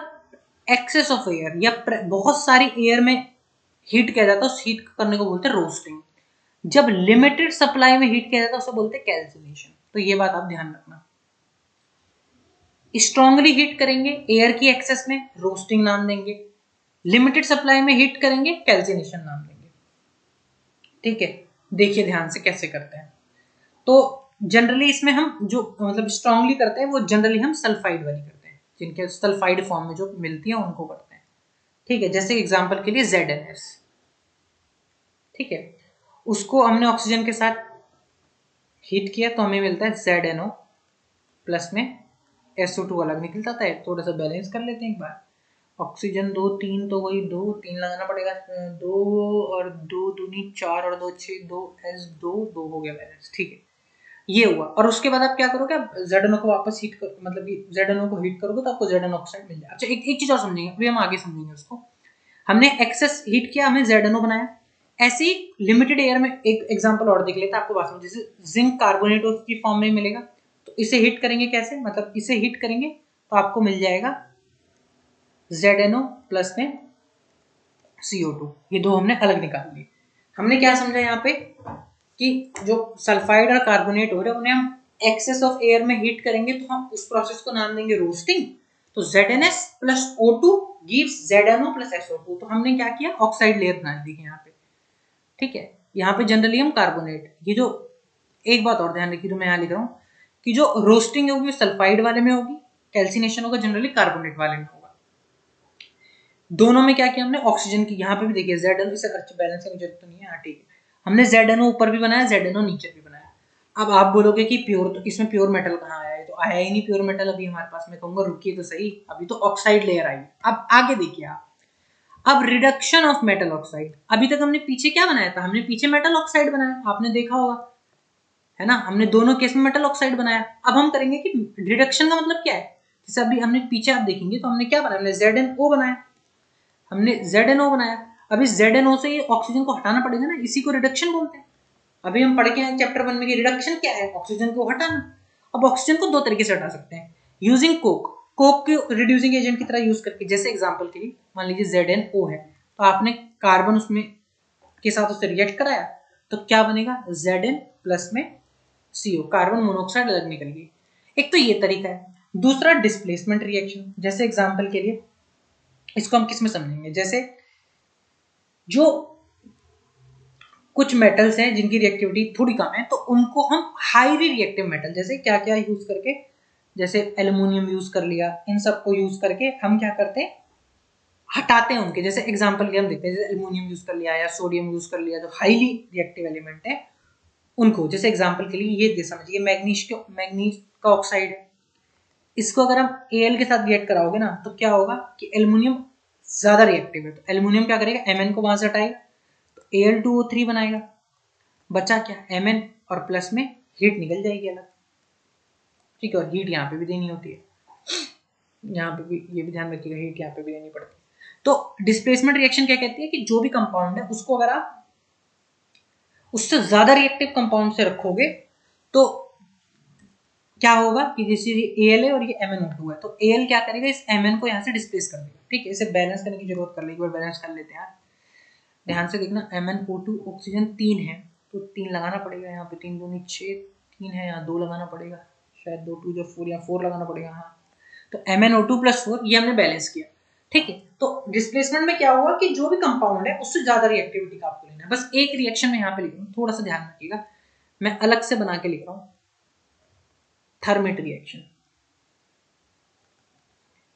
एक्सेस ऑफ एयर या बहुत सारी एयर में हीट किया जाता है, उस हीट करने को बोलते हैं रोस्टिंग। जब लिमिटेड सप्लाई में हीट किया जाता है उसे बोलते हैं कैल्सिनेशन। तो ये बात आप ध्यान रखना, स्ट्रांगली हीट करेंगे एयर की एक्सेस में, रोस्टिंग नाम देंगे, लिमिटेड सप्लाई में हीट करेंगे, कैल्सिनेशन नाम देंगे। ठीक है, देखिए ध्यान से कैसे करते हैं। तो जनरली इसमें हम जो मतलब स्ट्रांगली करते हैं वो जनरली हम सल्फाइड वाली करते हैं, जिनके सल्फाइड फॉर्म में जो मिलती है उनको करते हैं। ठीक है, जैसे एग्जांपल के लिए ZnS। ठीक है, उसको हमने ऑक्सीजन के साथ हीट किया तो हमें मिलता है ZnO प्लस में SO2 अलग निकल जाता है। थोड़ा सा बैलेंस कर लेते हैं एक बार, ऑक्सीजन 2 3, तो वही 2 3 लगाना पड़ेगा, 2 और 2 दूनी 4 और 2 6, 2S2 2 हो गया बैलेंस। ठीक है, ये हुआ। और उसके बाद आप क्या करोगे, आप ZnO को वापस हीट कर, मतलब ZnO को हीट करोगे तो आपको ZnO ऑक्साइड मिल जाएगा। अच्छा, एक चीज और समझेंगे, अभी हम आगे समझेंगे उसको। हमने एक्सेस हीट किया, हमें ZnO बनाया, ऐसे ही लिमिटेड एयर में एक एग्जांपल और देख लेते हैं आपको बात में, जैसे जिंक कार्बोनेट की फॉर्म में मिलेगा, तो इसे हीट करेंगे कैसे, मतलब इसे हीट करेंगे तो आपको मिल जाएगा ZnO प्लस में CO2, ये दो हमने अलग निकाल लिए। हमने क्या समझा यहाँ पे कि जो सल्फाइड और कार्बोनेट हो रहे हैं उन्हें हम एक्सेस ऑफ एयर में हीट करेंगे तो हम उस प्रोसेस को नाम देंगे रोस्टिंग। तो ZnS plus O2 gives ZnO plus SO2। तो हमने क्या किया, ऑक्साइड लेयर बना दी है यहाँ पे। ठीक है, यहाँ पे जनरली हम कार्बोनेट, ये जो एक बात और ध्यान रखिए जो मैं यहाँ लिख रहा हूँ कि जो रोस्टिंग होगी सल्फाइड वाले में होगी, कैल्सिनेशन होगा जनरली कार्बोनेट वाले में होगा। दोनों में क्या किया हमने, ऑक्सीजन की, यहाँ पे भी देखिए ZnO, इसे अच्छा बैलेंस करने की जरूरत तो नहीं है, हाँ ठीक है, हमने ZnO ऊपर भी बनाया, ZnO नीचे भी बनाया। अब आप बोलोगे कि प्योर, तो इसमें प्योर मेटल कहाँ आया है, तो आया ही नहीं प्योर मेटल अभी हमारे पास। मैं कहूंगा रुकिए तो सही, अभी तो ऑक्साइड लेयर आई। अब आगे देखिए आप, अब रिडक्शन ऑफ मेटल ऑक्साइड। अभी तक हमने पीछे क्या बनाया था, हमने पीछे मेटल ऑक्साइड बनाया, आपने देखा होगा है ना, हमने दोनों केस में मेटल ऑक्साइड बनाया। अब हम करेंगे कि रिडक्शन का मतलब क्या है, जैसे अभी हमने पीछे आप देखेंगे तो हमने क्या बनाया, हमने ZnO बनाया, हमने ZnO बनाया। अब इस ZnO से ये ऑक्सीजन को हटाना पड़ेगा ना, इसी को रिडक्शन बोलते हैं। अभी हम पढ़ के आए चैप्टर 1 में कि रिडक्शन क्या है, ऑक्सीजन को हटाना। अब ऑक्सीजन को दो तरीके से हटा सकते हैं, यूजिंग कोक, कोक को रिड्यूसिंग एजेंट की तरह यूज करके। जैसे एग्जांपल के लिए मान लीजिए ZnO है, तो आपने कार्बन उसमें के साथ उससे रिएक्ट कराया, तो क्या बनेगा, Zn प्लस में CO, कार्बन मोनोऑक्साइड अलग निकल गई। एक तो ये तरीका है। दूसरा डिस्प्लेसमेंट रिएक्शन, जैसे एग्जांपल के लिए इसको हम किस में समझेंगे, जैसे जो कुछ मेटल्स हैं जिनकी रिएक्टिविटी थोड़ी कम है, तो उनको हम हाईली रिएक्टिव मेटल, जैसे क्या क्या यूज करके, जैसे एल्युमिनियम यूज कर लिया, इन सबको यूज करके हम क्या करते हैं, हटाते हैं उनके। जैसे एग्जांपल के हम देखते हैं, जैसे एल्युमिनियम यूज कर लिया या सोडियम यूज कर लिया, जो हाईली रिएक्टिव एलिमेंट है उनको। जैसे एग्जांपल के लिए ये दे समझिए, मैग्नीज का ऑक्साइड है, इसको अगर हम Al के साथ रिएक्ट कराओगे ना, तो क्या होगा कि एल्युमिनियम ज्यादा रिएक्टिव है, तो एल्युमिनियम क्या करेगा, Mn को वहां से हटाएगा, तो Al2O3 बनाएगा, बचा क्या, Mn, और प्लस में हीट निकल जाएगी अलग। ठीक है, और हीट यहाँ पे भी देनी होती है, यहाँ पे भी ये भी ध्यान रखिएगा, हीट यहाँ पे भी देनी पड़ती है। तो डिस्प्लेसमेंट रिएक्शन क्या कहती है कि जो भी कंपाउंड है उसको अगर आप उससे ज्यादा रिएक्टिव कंपाउंड से रखोगे तो क्या होगा कि जैसे ये Al है और ये MnO2 है, तो Al क्या करेगा, इस Mn को यहाँ से डिस्प्लेस कर देगा। ठीक है, इसे बैलेंस करने की जरूरत कर ले, एक बार बैलेंस कर लेते हैं। ध्यान से देखना, MnO2 ऑक्सीजन 3 है, तो 3 लगाना पड़ेगा यहाँ पे, 3 दूनी 6, 3 है यहाँ 2 लगाना पड़ेगा, शायद 2 2 जो 4, यहाँ 4 लगाना पड़ेगा, हाँ। तो MnO2 प्लस 4 ये हमने बैलेंस किया। ठीक है, तो डिस्प्लेसमेंट में क्या हुआ कि जो भी कंपाउंड है उससे ज्यादा रिएक्टिविटी का आपको लेना है। बस एक रिएक्शन में यहाँ पे लिख रहा हूँ, थोड़ा सा ध्यान रखिएगा, मैं अलग से बना के लिख रहा हूँ, थर्मिट रिएक्शन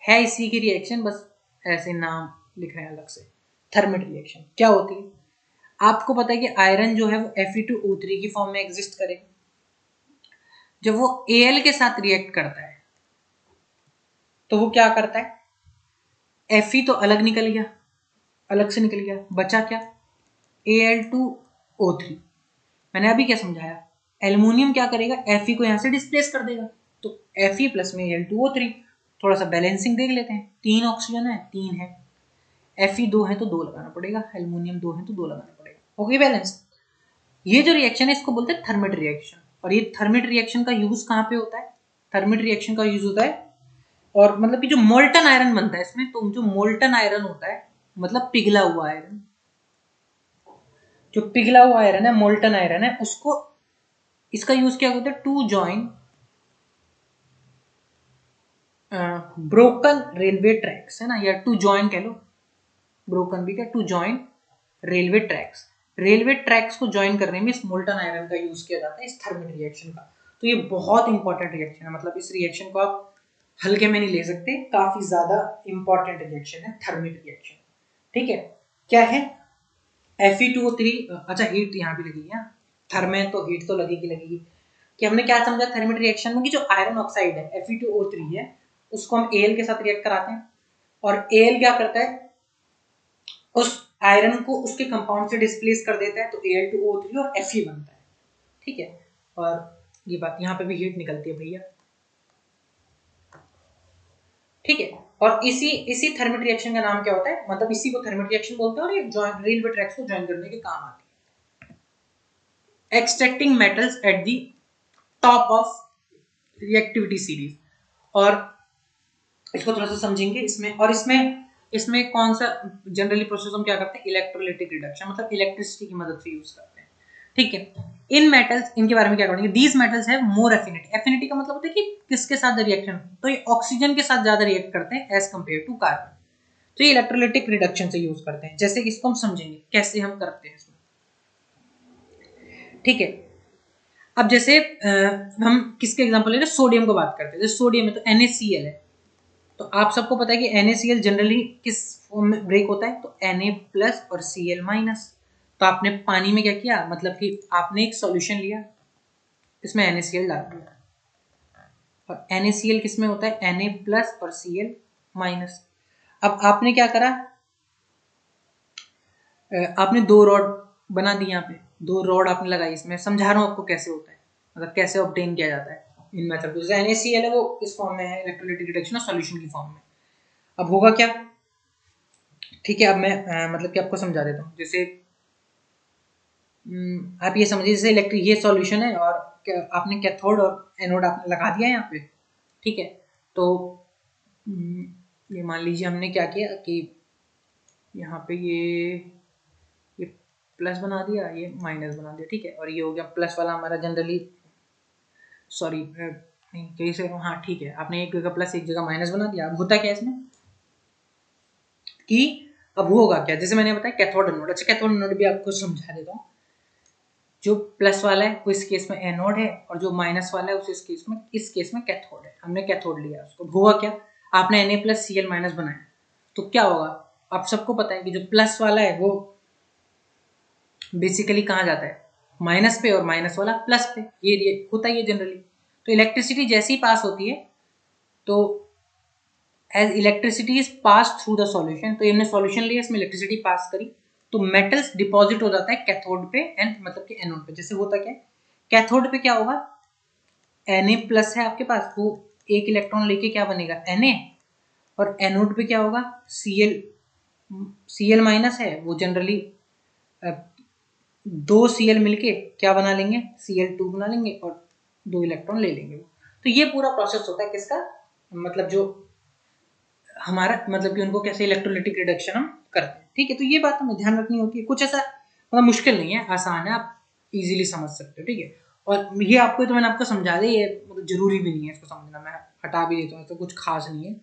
है इसी की रिएक्शन, बस ऐसे नाम लिख रहे हैं अलग से। थर्मिट रिएक्शन क्या होती है, आपको पता है कि आयरन जो है वो Fe2O3 की फॉर्म में एग्जिस्ट करेगा। जब वो Al के साथ रिएक्ट करता है तो वो क्या करता है, Fe तो अलग निकल गया, अलग से निकल गया, बचा क्या, Al2O3। मैंने अभी क्या समझाया, एल्युमिनियम क्या करेगा, Fe को यहां से डिस्प्लेस कर देगा, तो Fe प्लस में Al2O3। थोड़ा सा बैलेंसिंग देख लेते हैं, 3 ऑक्सीजन है, 3 है, Fe 2 है तो 2 लगाना पड़ेगा, एल्युमिनियम 2 है तो 2 लगाना पड़ेगा। Okay, balance. ये जो रिएक्शन है इसको बोलते हैं थर्मिट रिएक्शन। और ये थर्मिट रिएक्शन का यूज कहाँ पे होता है, थर्मिट रिएक्शन का यूज होता है, और मतलब कि जो मोल्टन आयरन बनता है इसमें, तो जो मोल्टन आयरन होता है मतलब पिघला हुआ आयरन, जो पिघला हुआ आयरन है, मोल्टन आयरन है, उसको, इसका यूज क्या होता है, to join broken railway tracks, है ना, या टू जॉइन कह लो, ब्रोकन भी क्या, to join railway tracks. Railway tracks को ज्वाइन करने में इस मोल्टन आयरन का यूज किया जाता है, इस थर्मिट रिएक्शन का। तो ये बहुत इंपॉर्टेंट रिएक्शन है, मतलब इस रिएक्शन को आप हल्के में नहीं ले सकते, काफी ज्यादा इंपॉर्टेंट रिएक्शन है थर्मिट रिएक्शन। ठीक है, क्या है, Fe2O3, अच्छा हीट यहाँ भी लगेगी, थर्मे तो हीट तो लगेगी लगेगी। कि हमने क्या समझा थर्मिट रिएक्शन में कि जो आयरन ऑक्साइड है Fe2O3 है, उसको हम Al के साथ रिएक्ट कराते हैं, और Al क्या करता है, उस आयरन को उसके कंपाउंड से डिस्प्लेस कर देता है, तो Al2O3 और Fe बनता है। ठीक है, और ये बात यहाँ पे भी हीट निकलती है भैया। ठीक है, और इसी थर्मिट रिएक्शन का नाम क्या होता है, मतलब इसी को थर्मिट रिएक्शन बोलते हैं, और ये जॉइन रेलवे ट्रैक्स को ज्वाइन करने के काम आती है। Extracting metals at the top of reactivity series, और इसको थोड़ा सा समझेंगे इसमें। और इसमें इसमें कौन सा जनरली प्रोसेस हम क्या करते हैं, इलेक्ट्रोलाइटिक रिडक्शन, मतलब इलेक्ट्रिसिटी की मदद से यूज करते हैं। ठीक है, इन मेटल्स, इनके बारे में क्या करेंगे, these metals have more affinity. Affinity का मतलब होता है कि किसके साथ रिएक्शन, तो ये ऑक्सीजन के साथ ज्यादा रिएक्ट करते हैं एज कंपेयर टू कार्बन। तो ये इलेक्ट्रोलाइटिक रिडक्शन से यूज करते हैं। जैसे कि इसको हम समझेंगे कैसे हम करते हैं इसमें। ठीक है, अब जैसे हम किसके एग्जांपल ले रहे हैं, सोडियम को बात करते हैं। जैसे सोडियम है तो NaCl है, तो आप सबको पता है कि NaCl जनरली किस फॉर्म में ब्रेक होता है, तो Na प्लस और Cl माइनस। तो आपने पानी में क्या किया, मतलब कि आपने एक सॉल्यूशन लिया, इसमें NaCl डाल दिया, और NaCl किस में होता है, Na प्लस और Cl माइनस। अब आपने क्या करा, आपने दो रॉड बना दी, यहाँ पे दो रॉड आपने लगाई। इसमें समझा रहा हूँ आपको कैसे होता है, मतलब कैसे ऑब्टेन किया जाता है इन मेथड को। जैसे NaCl है वो इस फॉर्म में है, इलेक्ट्रोलाइटिक रिडक्शन और सॉल्यूशन की फॉर्म में। अब होगा क्या, ठीक है, अब मैं मतलब कि आपको समझा देता हूँ। जैसे आप ये समझिए, जैसे इलेक्ट्रिक ये सॉल्यूशन है और आपने कैथोड और एनोड आपने लगा दिया यहाँ पे। ठीक है, तो ये मान लीजिए हमने क्या किया कि यहाँ पे ये प्लस बना दिया, ये माइनस बना दिया। ठीक है, और ये हो गया प्लस वाला हमारा जनरली, सॉरी नहीं कैसे, हाँ ठीक है, आपने एक जगह प्लस एक जगह माइनस बना दिया। अब होता क्या इसमें कि अब वो होगा क्या, जैसे मैंने बताया कैथोड एनोड। अच्छा, कैथोड एनोड भी आपको समझा देता हूँ। जो प्लस वाला है वो इस केस में एनोड है, और जो माइनस वाला है उस इस केस में कैथोड है। हमने कैथोड लिया उसको, हुआ क्या, आपने Na प्लस Cl माइनस बनाया, तो क्या होगा, आप सबको पता है कि जो प्लस वाला है वो बेसिकली कहाँ जाता है, माइनस पे, और माइनस वाला प्लस पे। ये होता है ये जनरली। तो इलेक्ट्रिसिटी जैसे ही पास होती है, तो as electricity is pass through the solution, तो हमने सॉल्यूशन लिया, इसमें इलेक्ट्रिसिटी पास करी, तो मेटल्स डिपॉजिट हो जाता है कैथोड पे एंड मतलब कि एनोड पे। जैसे होता क्या है, कैथोड पे क्या होगा, Na प्लस है आपके पास, तो एक इलेक्ट्रॉन लेके क्या बनेगा, Na, और एनोड पे क्या होगा, Cl माइनस है, वो जनरली दो Cl मिलके क्या बना लेंगे, Cl2 बना लेंगे, और दो इलेक्ट्रॉन ले लेंगे। तो ये पूरा प्रोसेस होता है किसका, मतलब जो हमारा, मतलब कि उनको कैसे इलेक्ट्रोलाइटिक रिडक्शन हम करते हैं। ठीक है, तो ये बात हमें ध्यान रखनी होती है। कुछ ऐसा मतलब मुश्किल नहीं है, आसान है, आप इजीली समझ सकते हो। ठीक है, और ये आपको, तो मैंने आपको समझा दिया, ये मतलब जरूरी भी नहीं है इसको समझना, मैं हटा भी देता हूँ, तो कुछ खास नहीं है,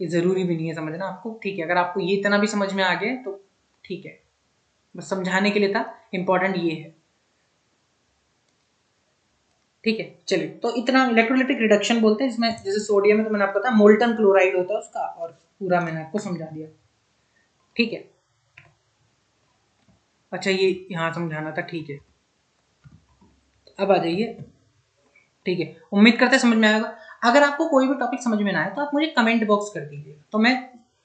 ये जरूरी भी नहीं है समझना आपको। ठीक है, अगर आपको ये इतना भी समझ में आ गया तो ठीक है, बस समझाने के लिए था, इंपॉर्टेंट ये है। ठीक है, चलिए, तो इतना इलेक्ट्रोलाइटिक रिडक्शन बोलते हैं। इसमें जैसे सोडियम है तो मैंने आपको बताया मोल्टन क्लोराइड होता है उसका, और पूरा मैंने आपको समझा दिया। ठीक है, अच्छा ये यहाँ समझाना था। ठीक है, अब आ जाइए। ठीक है, उम्मीद करते समझ में आएगा। अगर आपको कोई भी टॉपिक समझ में ना आए तो आप मुझे कमेंट बॉक्स कर दीजिएगा, तो मैं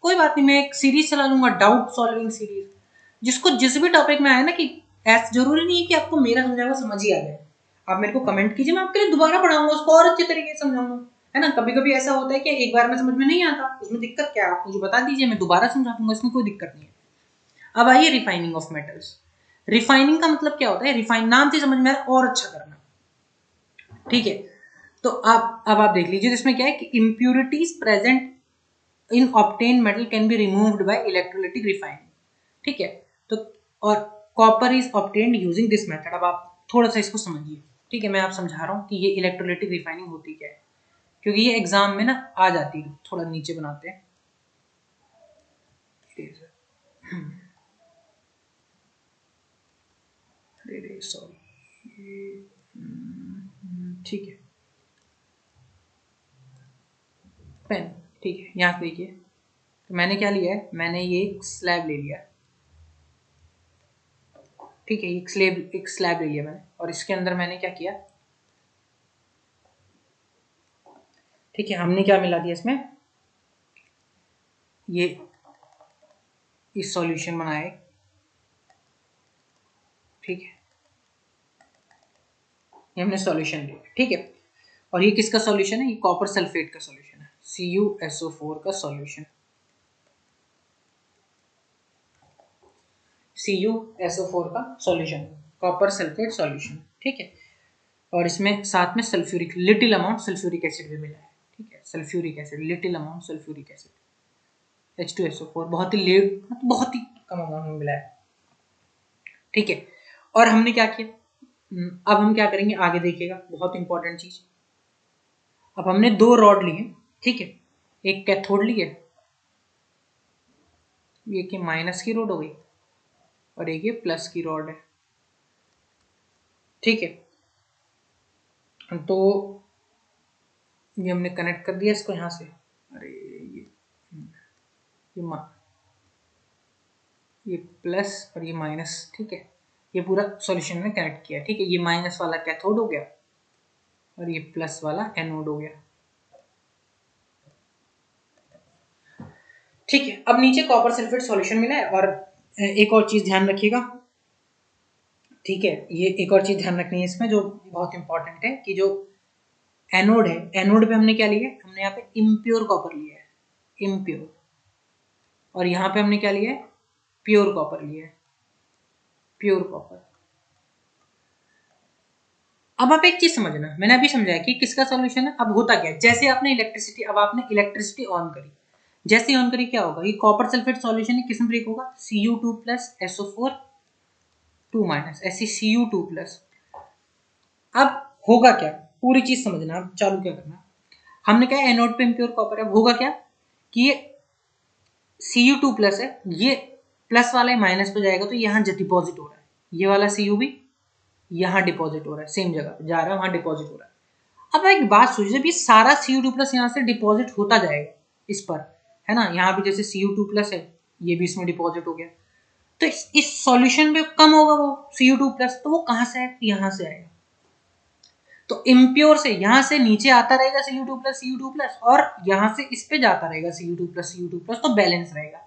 कोई बात नहीं, मैं एक सीरीज चला लूंगा, डाउट सॉल्विंग सीरीज, जिसको जिस भी टॉपिक में आए ना, कि ऐसा जरूरी नहीं है कि आपको मेरा समझा हुआ समझ ही आ जाए। आप मेरे को कमेंट कीजिए, मैं आपके लिए दोबारा पढ़ाऊंगा, उसको और अच्छे तरीके से समझाऊंगा। है ना, कभी कभी ऐसा होता है कि एक बार में समझ में नहीं आता, उसमें दिक्कत क्या है, आप मुझे बता दीजिए, मैं दोबारा समझा दूंगा, इसमें कोई दिक्कत नहीं है। अब आइए रिफाइनिंग ऑफ मेटल्स। रिफाइनिंग का मतलब क्या होता है, रिफाइन नाम से समझ में आ रहा है, और अच्छा करना। ठीक है, तो अब आप देख लीजिए, इसमें क्या है कि impurities present in obtained metal can be removed by electrolytic refining। ठीक है, तो और copper is obtained using this method। अब आप थोड़ा सा इसको समझिए। ठीक है, मैं आप समझा रहा हूँ कि ये इलेक्ट्रोलाइटिक रिफाइनिंग होती क्या है, क्योंकि ये एग्जाम में ना आ जाती है। थोड़ा नीचे बनाते हैं, सॉरी, ठीक है, पेन, ठीक है, यहाँ से देखिए, तो मैंने क्या लिया है, मैंने ये एक स्लैब ले लिया। ठीक है, एक स्लैब ले लिया मैंने, और इसके अंदर मैंने क्या किया, ठीक है, हमने क्या मिला दिया इसमें, ये इस सॉल्यूशन बनाए। ठीक है, ये हमने सॉल्यूशन लिया। ठीक है, और ये किसका सॉल्यूशन है, ये कॉपर सल्फेट का सॉल्यूशन है, CuSO4 का सॉल्यूशन, CuSO4 का सॉल्यूशन, कॉपर सल्फेट सॉल्यूशन। ठीक है, और इसमें साथ में sulphuric, little amount sulphuric acid भी मिला है। ठीक है, sulphuric acid, little amount sulphuric acid. H2SO4 बहुत ही लेट, बहुत ही कम अमाउंट में मिला है, ठीक है। और हमने क्या किया, अब हम क्या करेंगे आगे देखिएगा, बहुत इंपॉर्टेंट चीज। अब हमने 2 रॉड लिए, ठीक है, एक कैथोड ली है, ये कि माइनस की रॉड हो गई, और एक ये प्लस की रॉड है, ठीक है। तो ये हमने कनेक्ट कर दिया इसको यहाँ से, अरे ये प्लस और ये माइनस, ठीक है, ये पूरा सॉल्यूशन में कनेक्ट किया, ठीक है। ये माइनस वाला कैथोड हो गया और ये प्लस वाला एनोड हो गया, ठीक है। अब नीचे कॉपर सल्फेट सॉल्यूशन मिला है। और एक और चीज ध्यान रखिएगा, ठीक है, ये एक और चीज ध्यान रखनी है इसमें जो बहुत इंपॉर्टेंट है, कि जो एनोड है, एनोड पे हमने क्या लिया है, हमने यहाँ पे इम्प्योर कॉपर लिया है, इम्प्योर, और यहाँ पे हमने क्या लिया है, प्योर कॉपर लिया है, प्योर कॉपर। अब आप एक चीज समझना, मैंने अभी समझाया कि किसका सॉल्यूशन है। अब होता क्या है, जैसे आपने इलेक्ट्रिसिटी, अब आपने इलेक्ट्रिसिटी ऑन करी, जैसे ऑन करी क्या होगा, ये कॉपर सल्फेट सॉल्यूशन है, किसमें ब्रेक होगा, Cu2 प्लस SO4 2 माइनस, ऐसी Cu2 प्लस। अब होगा क्या, पूरी चीज समझना, अब चालू क्या करना, हमने क्या एनोड पे इम्प्योर कॉपर है, होगा क्या कि ये Cu2 प्लस है, ये प्लस वाला माइनस पे जाएगा तो यहाँ डिपॉजिट हो रहा है, ये वाला Cu भी यहाँ डिपॉजिट हो रहा है, सेम जगह जा रहा है, वहां डिपॉजिट हो रहा है। अब एक बात सोचिए, जब ये सारा Cu2 प्लस यहाँ से डिपॉजिट होता जाएगा इस पर, है ना, यहाँ भी जैसे Cu2 प्लस है, ये भी इसमें डिपॉजिट हो गया, तो इस सॉल्यूशन में कम होगा वो Cu2 प्लस, तो वो कहाँ से आएगा, यहाँ से आएगा। तो इम्प्योर से यहाँ से नीचे आता रहेगा Cu2 प्लस, और यहाँ से इस पे जाता रहेगा Cu2 प्लस, तो बैलेंस रहेगा।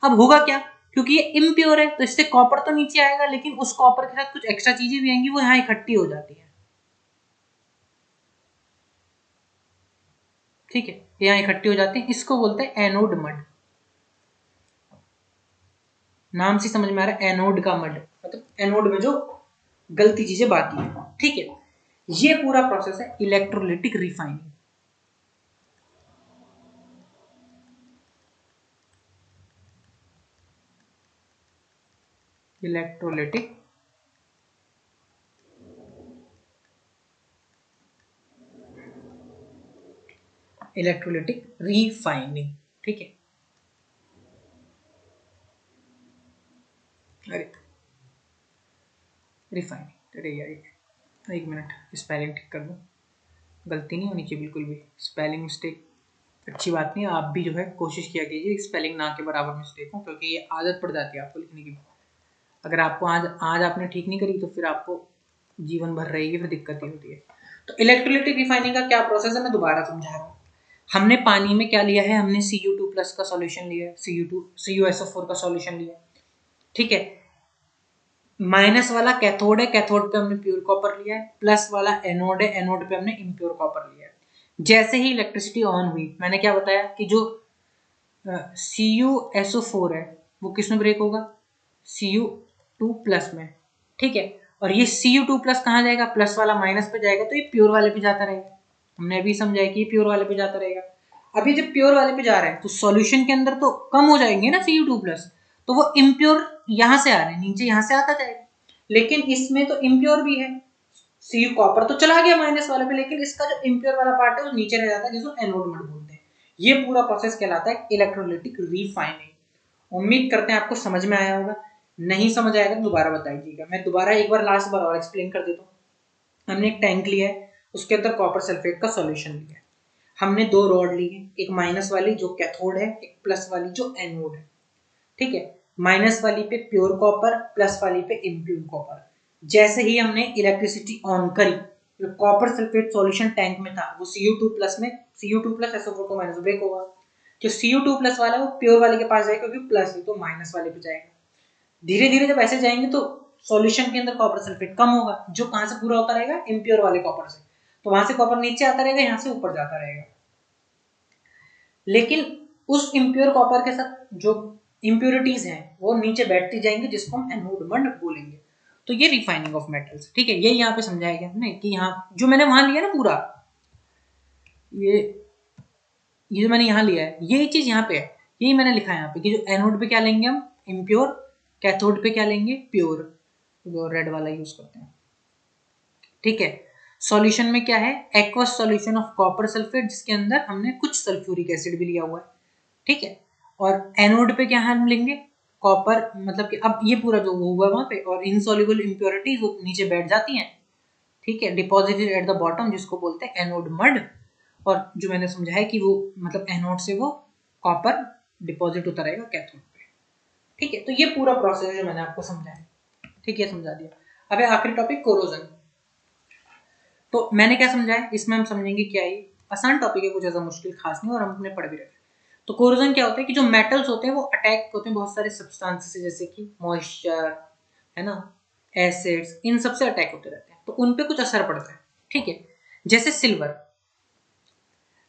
अब होगा क्या, क्योंकि ये इम्प्योर है तो इससे कॉपर तो नीचे आएगा, लेकिन उस कॉपर के साथ कुछ एक्स्ट्रा चीजें भी आएंगी, वो यहाँ इकट्ठी हो जाती है, ठीक है, यहाँ इकट्ठी हो जाती है, इसको बोलते हैं एनोड मड। नाम से समझ में आ रहा है, एनोड का मड, मतलब एनोड में जो गलती चीजें बाकी है, ठीक है। ये पूरा प्रोसेस है electrolytic refining. Electrolytic electrolytic refining, ठीक है। अरे रिफाइनिंग, अरे यार एक मिनट, स्पेलिंग ठीक कर दूं, गलती नहीं होनी चाहिए बिल्कुल भी, स्पेलिंग मिस्टेक अच्छी बात नहीं है, आप भी जो है कोशिश किया कीजिए स्पेलिंग ना के बराबर मिस्टेक हो, क्योंकि ये आदत पड़ जाती है आपको लिखने की। अगर आपको आज आज आपने ठीक नहीं करी तो फिर आपको जीवन भर रहेगी, फिर दिक्कत ही होती है। तो इलेक्ट्रोलिटिक रिफाइनिंग का क्या प्रोसेस है, मैं दोबारा समझा रहा हूँ। हमने पानी में क्या लिया है, हमने Cu2 प्लस का सॉल्यूशन लिया है, CuSO4 का सॉल्यूशन लिया है, ठीक है। माइनस वाला कैथोड है, कैथोड पे हमने प्योर कॉपर लिया है, प्लस वाला एनोड है, एनोड पे हमने इम्प्योर कॉपर लिया है। जैसे ही इलेक्ट्रिसिटी ऑन हुई, मैंने क्या बताया कि जो CuSO4 है वो किस में ब्रेक होगा, Cu2 प्लस में, ठीक है। और ये Cu2 प्लस कहाँ जाएगा, प्लस वाला माइनस पे जाएगा, तो ये प्योर वाले पे जाता रहेगा। हमने अभी समझाया कि ये प्योर वाले पे जाता रहेगा। अभी जब प्योर वाले पे जा रहा है तो सॉल्यूशन के अंदर तो कम हो जाएंगे ना Cu2 प्लस, तो वो इम्प्योर यहाँ से आ रहे हैं, नीचे यहाँ से आता जाएगा। लेकिन इसमें तो इम्प्योर भी है, Cu कॉपर तो चला गया माइनस वाले पे, लेकिन इसका जो इम्प्योर वाला पार्ट है वो नीचे रह जाता है, जिसको एनोड मड बोलते हैं। ये पूरा प्रोसेस कहलाता है इलेक्ट्रोलिटिक रिफाइनिंग। उम्मीद करते हैं आपको समझ में आया होगा, नहीं समझ आएगा तो दोबारा बताइएगा, मैं दोबारा एक बार लास्ट बार और एक्सप्लेन कर देता हूँ। हमने एक टैंक लिया है, उसके अंदर कॉपर सल्फेट का सॉल्यूशन लिया है, हमने 2 रॉड ली है, एक माइनस वाली जो कैथोड है, एक प्लस वाली जो एनोड है, ठीक है। माइनस वाली पे प्योर कॉपर, प्लस वाली पे इम्प्योर कॉपर। जैसे ही हमने इलेक्ट्रिसिटी ऑन करी, जो कॉपर सल्फेट सॉल्यूशन टैंक में था वो Cu2 प्लस में, Cu2 प्लस SO4 को माइनस ब्रेक होगा, जो Cu2 प्लस वाला है वो प्योर वाले के पास जाएगा, क्योंकि प्लस है तो माइनस वाले पे जाएगा। धीरे धीरे जब ऐसे जाएंगे तो सॉल्यूशन के अंदर कॉपर सल्फेट कम होगा, जो कहां से पूरा होता रहेगा, इम्प्योर वाले कॉपर से, तो वहां से कॉपर नीचे आता रहेगा, यहाँ से ऊपर जाता रहेगा। लेकिन उस इम्प्योर कॉपर के साथ जो इम्प्योरिटीज हैं वो नीचे बैठती जाएंगी, जिसको हम एनोड मड बोलेंगे। तो ये रिफाइनिंग ऑफ मेटल्स, ठीक है, ये यहाँ पे समझाया गया हमने कि यहाँ जो मैंने वहां लिया ना पूरा, ये जो मैंने यहाँ लिया है, ये चीज यहाँ पे है यही मैंने लिखा है यहाँ पे कि जो एनोड पे क्या लेंगे हम इम्प्योर, कैथोड पे क्या लेंगे प्योर, वो रेड वाला यूज करते हैं। ठीक है, सॉल्यूशन में क्या है aqueous solution of copper sulphate, जिसके अंदर हमने कुछ सल्फ्यूरिक एसिड भी लिया हुआ है। ठीक है, और एनोड पे क्या हम लेंगे कॉपर, मतलब कि अब ये पूरा जो हुआ वहां पे, और इनसॉल्युबल इंप्योरिटीज वो नीचे बैठ जाती हैं। ठीक है, डिपॉजिटेड एट द बॉटम, जिसको बोलते हैं एनोड मड। और जो मैंने समझाया कि वो मतलब एनोड से वो कॉपर डिपॉजिट होता रहेगा कैथोड पे। ठीक है, तो ये पूरा प्रोसेस जो मैंने आपको समझाया, ठीक है समझा दिया। अब आखिरी टॉपिक कोरोजन। तो मैंने क्या समझाया, इसमें हम समझेंगे क्या है, आसान टॉपिक है, कुछ ऐसा मुश्किल खास नहीं, और हम अपने पढ़ भी रहे। तो कोरोजन क्या होता है कि जो मेटल्स होते हैं वो अटैक होते हैं बहुत सारे सब्सटेंसेस से, जैसे कि मॉइस्चर है ना, एसिड्स, इन सब से अटैक होते रहते हैं, तो उन पे कुछ असर पड़ता है। ठीक है, जैसे सिल्वर,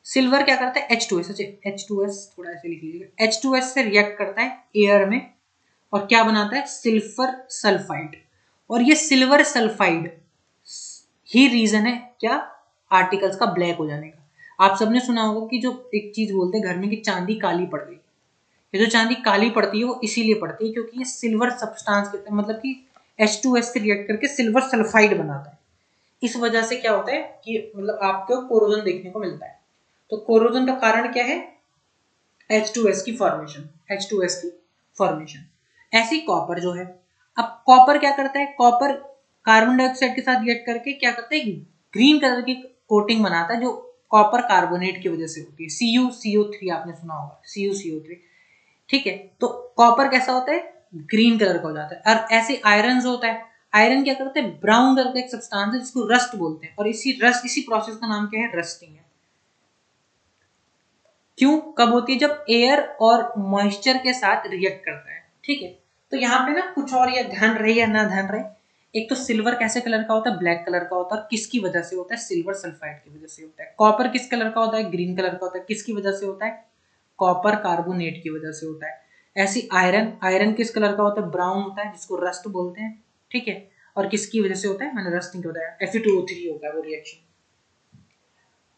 सिल्वर क्या करता है H2S, H2S थोड़ा ऐसे लिख लीजिएगा, H2S से रिएक्ट करता है एयर में, और क्या बनाता है सिल्फर सल्फाइड। और ये सिल्वर सल्फाइड ही रीजन है क्या आर्टिकल्स का ब्लैक हो जाने का। आप सबने सुना होगा कि जो एक चीज बोलते हैं घर में कि चांदी काली पड़ गई, ये जो चांदी काली पड़ती है वो इसीलिए पड़ती है क्योंकि ये सिल्वर सब्सटेंस के मतलब कि H2S से रिएक्ट करके सिल्वर सल्फाइड बनाता है। इस वजह से क्या होता है कि मतलब आपको कोरोजन देखने को मिलता है। तो कोरोजन का कारण क्या है H2S की फॉर्मेशन, H2S की फॉर्मेशन। ऐसी कॉपर जो है, अब कॉपर क्या करता है, कॉपर कार्बन डाइऑक्साइड के साथ रिएक्ट करके क्या करता है ग्रीन कलर की कोटिंग बनाता है, जो कॉपर कार्बोनेट की वजह से होती है, CuCO3 आपने सुना होगा, CuCO3। ठीक है, तो कॉपर कैसा होता है ग्रीन कलर का हो जाता है। और ऐसे आयरन जो होता है, आयरन क्या करता है ब्राउन कलर का एक सब्सटेंस है जिसको रस्ट बोलते हैं, और इसी प्रोसेस का नाम क्या है रस्टिंग है। क्यों कब होती है जब एयर और मॉइस्चर के साथ रिएक्ट करता है। ठीक है, तो यहाँ पे ना कुछ और ये ध्यान रहे या ना ध्यान रहे, एक तो सिल्वर कैसे कलर का होता है ब्लैक कलर का होता है, और किसकी वजह से होता है सिल्वर सल्फाइड की वजह से होता है। कॉपर किस कलर का होता है ग्रीन कलर का होता है, किसकी वजह से होता है कॉपर कार्बोनेट की वजह से होता है। ऐसी आयरन, आयरन किस कलर का होता है ब्राउन होता है जिसको रस्ट बोलते हैं। ठीक है, और किसकी वजह से होता है मैंने रस्टिंग बताया Fe2O3 होता है वो रिएक्शन।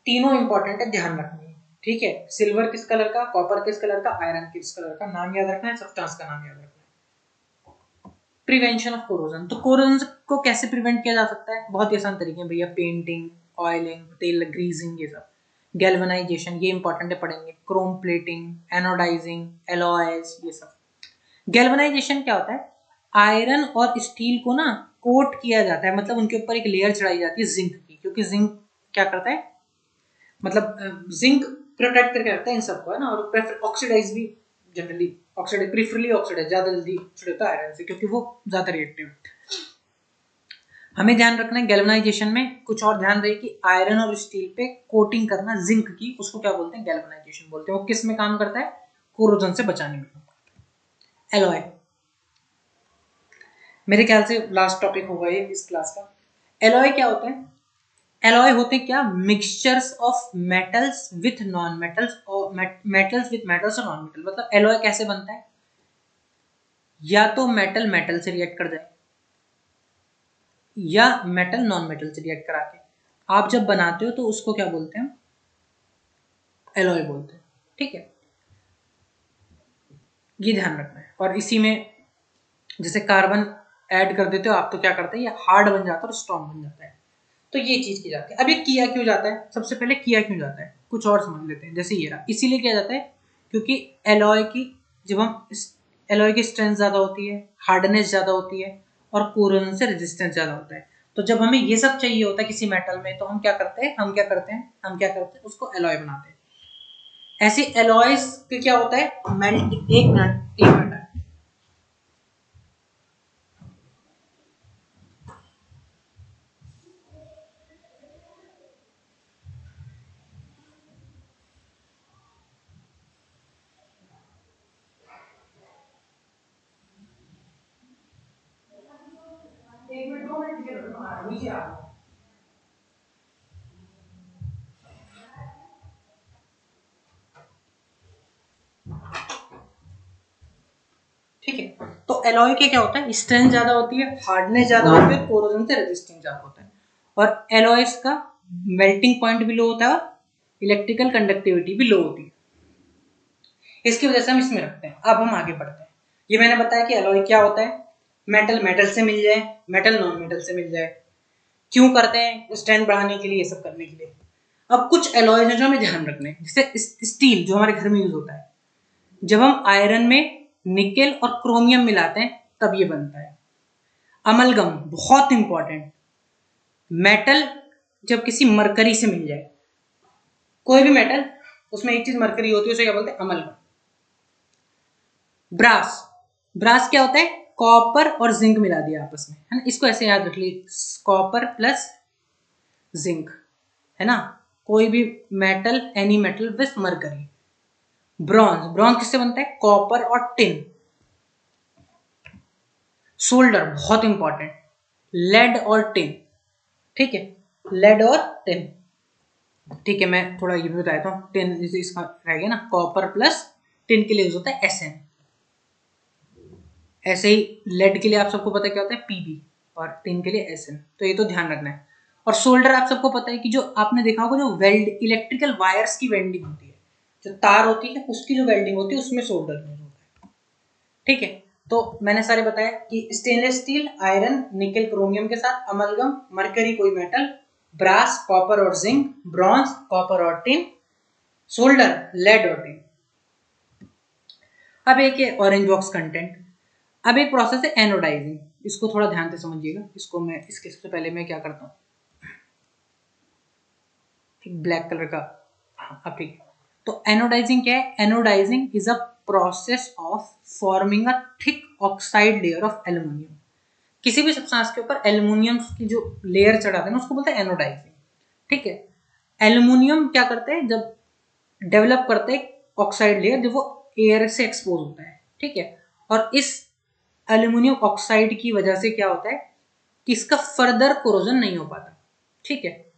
तीनों इंपॉर्टेंट है ध्यान रखनी है। ठीक है, सिल्वर किस कलर का, कॉपर किस कलर का, आयरन किस कलर का, नाम याद रखना है, सब्सटेंस का नाम याद रखना है। प्रिवेंशन ऑफ कोरोजन, तो कोरोजन को कैसे प्रिवेंट किया जा सकता है, बहुत ही आसान तरीके हैं भैया, पेंटिंग, ऑयलिंग, तेल ग्रीजिंग, ये सब। गैल्वेनाइजेशन ये इंपॉर्टेंट है पढ़ेंगे, क्रोम प्लेटिंग, एनोडाइजिंग, एलॉयज, ये सब। गैल्वेनाइजेशन क्या होता है, आयरन और स्टील को ना कोट किया जाता है, मतलब उनके ऊपर एक लेयर चढ़ाई जाती है जिंक की, क्योंकि जिंक क्या करता है मतलब जिंक प्रोटेक्ट करके रखता है इन सबको है ना, और ऑक्सीडाइज भी जनरली ऑक्सीडाइज प्रीफरली ऑक्सीडाइज ज्यादा जल्दी ऑक्सीडाइज होता है आयरन से, क्योंकि वो ज्यादा रिएक्टिव है। हमें ध्यान रखना है गैल्वेनाइजेशन में कुछ और ध्यान रहे कि आयरन और स्टील पे कोटिंग करना जिंक की, उसको क्या बोलते हैं गैल्वेनाइजेशन बोलते हैं। वो किस में काम करता है कोरोजन से बचाने में। एलॉय मेरे ख्याल से लास्ट टॉपिक होगा ये इस क्लास का। एलॉय क्या होते हैं, एलॉय होते हैं क्या mixtures of metals with non metals, और मेटल्स विथ मेटल्स और नॉन मेटल। मतलब एलॉय कैसे बनता है, या तो मेटल मेटल से रिएक्ट कर जाए, या मेटल नॉन मेटल से रिएक्ट करा के आप जब बनाते हो तो उसको क्या बोलते हैं एलॉय बोलते हैं। ठीक है, ये ध्यान रखना है। और इसी में जैसे कार्बन ऐड कर देते हो आप तो क्या करते हैं ये हार्ड बन जाता है और स्ट्रॉन्ग बन जाता है। तो ये चीज की जाती है। अब ये किया क्यों जाता है, सबसे पहले किया क्यों जाता है कुछ और समझ लेते हैं। जैसे ये रहा, इसीलिए किया जाता है क्योंकि एलॉय की जब हम एलॉय की स्ट्रेंथ ज्यादा होती है, हार्डनेस ज्यादा होती है, और कोरोजन से रेजिस्टेंस ज्यादा होता है। तो जब हमें ये सब चाहिए होता है किसी मेटल में तो हम क्या करते हैं उसको एलॉय बनाते हैं। ऐसे एलॉयज के क्या होता है मेल्ट, एक मिनट एक मिनट 2 मिनट नीचे आ रहा हूं। ठीक है, तो एलॉय के क्या होता है स्ट्रेंथ ज्यादा होती है, हार्डनेस ज्यादा होती है, कोरोजन से रेजिस्टेंस ज्यादा होता है। और एलॉयस का मेल्टिंग पॉइंट भी लो होता है और इलेक्ट्रिकल कंडक्टिविटी भी लो होती है। इसकी वजह से हम इसमें रखते हैं। अब हम आगे बढ़ते हैं। ये मैंने बताया कि एलॉय क्या होता है, मेटल मेटल से मिल जाए, मेटल नॉन मेटल से मिल जाए, क्यों करते हैं, स्ट्रेंथ बढ़ाने के लिए, ये सब करने के लिए। अब कुछ एलॉयज हैं जो हमें ध्यान रखने हैं, जैसे स्टील जो हमारे घर में यूज होता है, जब हम आयरन में निकेल और क्रोमियम मिलाते हैं तब ये बनता है। अमलगम बहुत इंपॉर्टेंट, मेटल जब किसी मरकरी से मिल जाए, कोई भी मेटल उसमें एक चीज मरकरी होती है, उसे क्या बोलते हैं, अमलगम। ब्रास, ब्रास क्या होता है, कॉपर और जिंक मिला दिया आपस में, है ना, इसको ऐसे याद रख लीजिए, कॉपर प्लस जिंक, है ना, कोई भी metal, any metal with mercury. Bronze, bronze किससे बनता है, कॉपर और टिन। सोल्डर बहुत इंपॉर्टेंट, लेड और टिन, ठीक है, लेड और टिन, ठीक है। मैं थोड़ा ये भी बता देता हूँ, टिन जैसे इसका रह गया ना, कॉपर प्लस टिन के लिए यूज होता है Sn। ऐसे ही लेड के लिए आप सबको पता है क्या होता है, Pb, और टिन के लिए Sn, तो ये तो ध्यान रखना है। और सोल्डर आप सबको पता है कि जो आपने देखा होगा, जो वेल्ड इलेक्ट्रिकल वायर्स की वेल्डिंग होती है, जो तार होती है उसकी जो वेल्डिंग होती है, उसमें सोल्डर यूज होता है, ठीक है। तो मैंने सारे बताया कि stainless steel, iron, nickel chromium के साथ, अमलगम, मरकरी कोई मेटल, ब्रास, कॉपर और जिंक, ब्रॉन्ज, कॉपर और टिन, सोल्डर, लेड और टिन। अब एक है ऑरेंज बॉक्स कंटेंट। अब एक प्रोसेस है एनोडाइजिंग, इसको थोड़ा ध्यान से समझिएगा। इसको मैं इसके सबसे पहले मैं क्या करता हूँ, ठीक, ब्लैक कलर का, हाँ अब ठीक है। तो एनोडाइजिंग क्या है, anodizing is a process of forming a thick oxide layer of aluminium. किसी भी सब्सटेंस के ऊपर एल्यूमिनियम की जो लेयर चढ़ाते हैं ना, उसको बोलते हैं एनोडाइजिंग, ठीक है। एल्यूमिनियम क्या करते हैं, जब डेवलप करते हैं ऑक्साइड लेयर, जब वो एयर से एक्सपोज होता है, ठीक है। और इस एल्यूमिनियम ऑक्साइड की वजह से क्या होता है कि इसका फर्दर कोरोजन नहीं हो पाता, ठीक है।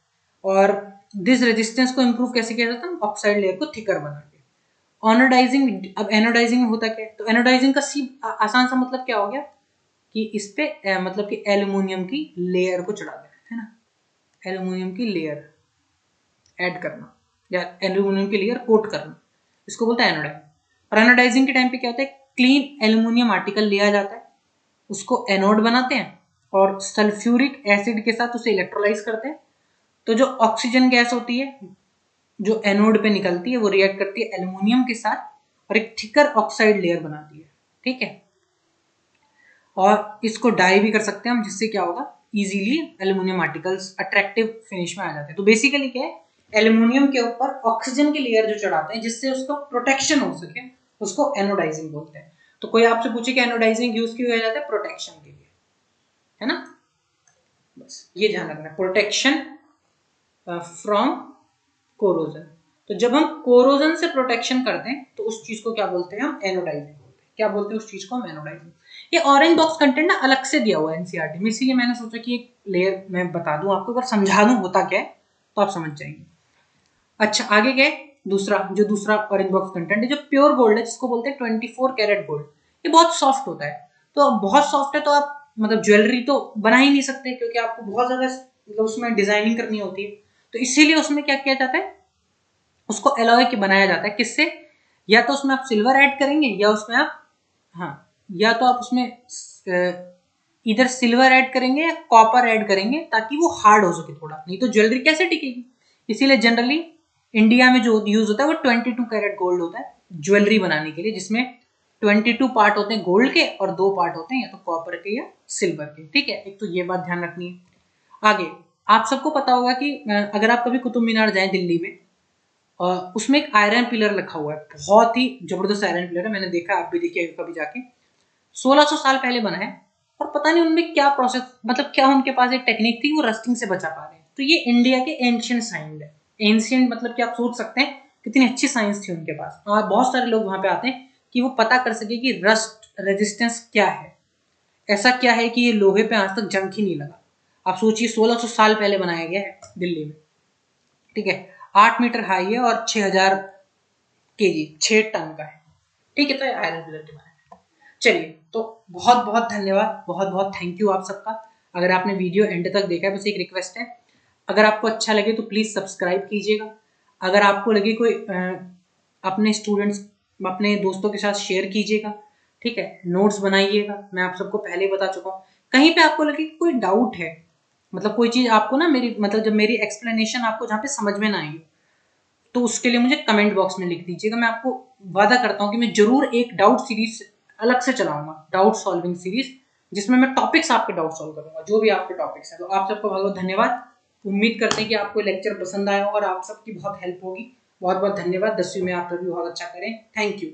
और दिस रेजिस्टेंस को इंप्रूव कैसे किया जाता है, ऑक्साइड लेयर को थिकर बना के। ऑनोडाइजिंग, अब एनोडाइजिंग में होता क्या है, तो एनोडाइजिंग का आसान सा मतलब क्या हो गया कि इस पे मतलब कि एल्यूमिनियम की लेयर को चढ़ा देना, है ना, एल्यूमिनियम की लेयर ऐड करना या एल्यूमिनियम की लेयर कोट करना, इसको बोलते हैं एनोडाइजिंग। और एनोडाइजिंग के टाइम पे क्या होता है, क्लीन एल्यूमिनियम आर्टिकल लिया जाता है, उसको एनोड बनाते हैं और सल्फ्यूरिक एसिड के साथ उसे इलेक्ट्रोलाइज करते हैं। तो जो ऑक्सीजन गैस होती है जो एनोड पे निकलती है, वो रिएक्ट करती है एल्यूमिनियम के साथ और एक थिकर ऑक्साइड लेयर बनाती है, ठीक है। और इसको डाई भी कर सकते हैं हम, जिससे क्या होगा, easily aluminium articles attractive finish में आ जाते हैं। तो बेसिकली क्या है, एल्यूमिनियम के ऊपर ऑक्सीजन की लेयर जो चढ़ाते हैं जिससे उसका प्रोटेक्शन हो सके, उसको एनोडाइजिंग बोलते हैं। तो कोई आपसे पूछे कि एनोडाइजिंग यूज क्यों किया जाता है, प्रोटेक्शन के लिए, है ना, बस ये ध्यान रखना, प्रोटेक्शन फ्रॉम कोरोजन। तो जब हम कोरोजन से प्रोटेक्शन करते हैं तो उस चीज को क्या बोलते हैं, हम एनोडाइजिंग बोलते हैं। क्या बोलते हैं उस चीज को, हम एनोडाइजिंग। ये ऑरेंज बॉक्स कंटेंट ना अलग से दिया हुआ है एनसीईआरटी में, इसीलिए मैंने सोचा कि एक लेयर मैं बता दूं आपको, अगर समझा दूं होता क्या है तो आप समझ जाएंगे। अच्छा आगे क्या है, दूसरा ऑरेंज बॉक्स कंटेंट है जो प्योर गोल्ड है, जिसको बोलते हैं 24 कैरेट गोल्ड। ये बहुत सॉफ्ट होता है, तो बहुत सॉफ्ट है तो आप मतलब ज्वेलरी तो बना ही नहीं सकते, क्योंकि आपको बहुत ज्यादा मतलब उसमें डिजाइनिंग करनी होती है। तो इसीलिए उसमें क्या किया जाता है, उसको एलॉय के बनाया जाता है, किससे, या तो उसमें आप सिल्वर ऐड करेंगे या उसमें आप, हाँ, या तो आप उसमें इधर सिल्वर ऐड करेंगे या कॉपर ऐड करेंगे, ताकि वो हार्ड हो सके थोड़ा, नहीं तो ज्वेलरी कैसे टिकेगी। इसीलिए जनरली इंडिया में जो यूज होता है वो 22 कैरेट गोल्ड होता है ज्वेलरी बनाने के लिए, जिसमें 22 पार्ट होते हैं गोल्ड के और 2 पार्ट होते हैं या तो कॉपर के या सिल्वर के, ठीक है। एक तो ये बात ध्यान रखनी है। आगे आप सबको पता होगा कि अगर आप कभी कुतुब मीनार जाएं दिल्ली में, उसमें एक आयरन पिलर रखा हुआ है, बहुत ही जबरदस्त आयरन पिलर है, मैंने देखा, आप भी देखिए कभी जाके। 1600 साल पहले बना है, और पता नहीं उनमें क्या प्रोसेस, मतलब क्या उनके पास एक टेक्निक थी, वो रस्टिंग से बचा पा रहे हैं। तो ये इंडिया के एंशियंट साइंस है। एंशियंट मतलब कि आप सोच सकते हैं कितनी अच्छी साइंस थी उनके पास, और बहुत सारे लोग वहां पे आते हैं कि वो पता कर सके कि रस्ट रेजिस्टेंस क्या है, ऐसा क्या है कि ये लोहे पे आज तक जंग ही नहीं लगा। आप सोचिए 1600 साल पहले बनाया गया है दिल्ली में, ठीक है। 8 मीटर हाई है और 6000 केजी, 6 टन का है, ठीक है। तो ये आयरन पिलर के बारे में। चलिए, तो बहुत बहुत धन्यवाद, बहुत बहुत थैंक यू आप सबका। अगर आपने वीडियो एंड तक देखा है, बस एक रिक्वेस्ट है, अगर आपको अच्छा लगे तो प्लीज सब्सक्राइब कीजिएगा। अगर आपको लगे कोई अपने स्टूडेंट्स अपने दोस्तों के साथ शेयर कीजिएगा, ठीक है, नोट्स बनाइएगा। मैं आप सबको पहले ही बता चुका हूँ। कहीं पे आपको लगे कोई डाउट है, मतलब कोई चीज़ आपको ना मेरी मतलब जब मेरी एक्सप्लेनेशन आपको जहाँ पे समझ में ना आई, तो उसके लिए मुझे कमेंट बॉक्स में लिख दीजिएगा। मैं आपको वादा करता हूँ कि मैं जरूर एक डाउट सीरीज अलग से चलाऊंगा, डाउट सॉल्विंग सीरीज, जिसमें मैं टॉपिक्स आपके डाउट सॉल्व करूंगा, जो भी आपके टॉपिक्स हैं। तो आप सबको बहुत बहुत धन्यवाद। उम्मीद करते हैं कि आपको लेक्चर पसंद आया होगा और आप सबकी बहुत हेल्प होगी। बहुत बहुत धन्यवाद। 10वीं में आप सभी बहुत अच्छा करें। Thank you.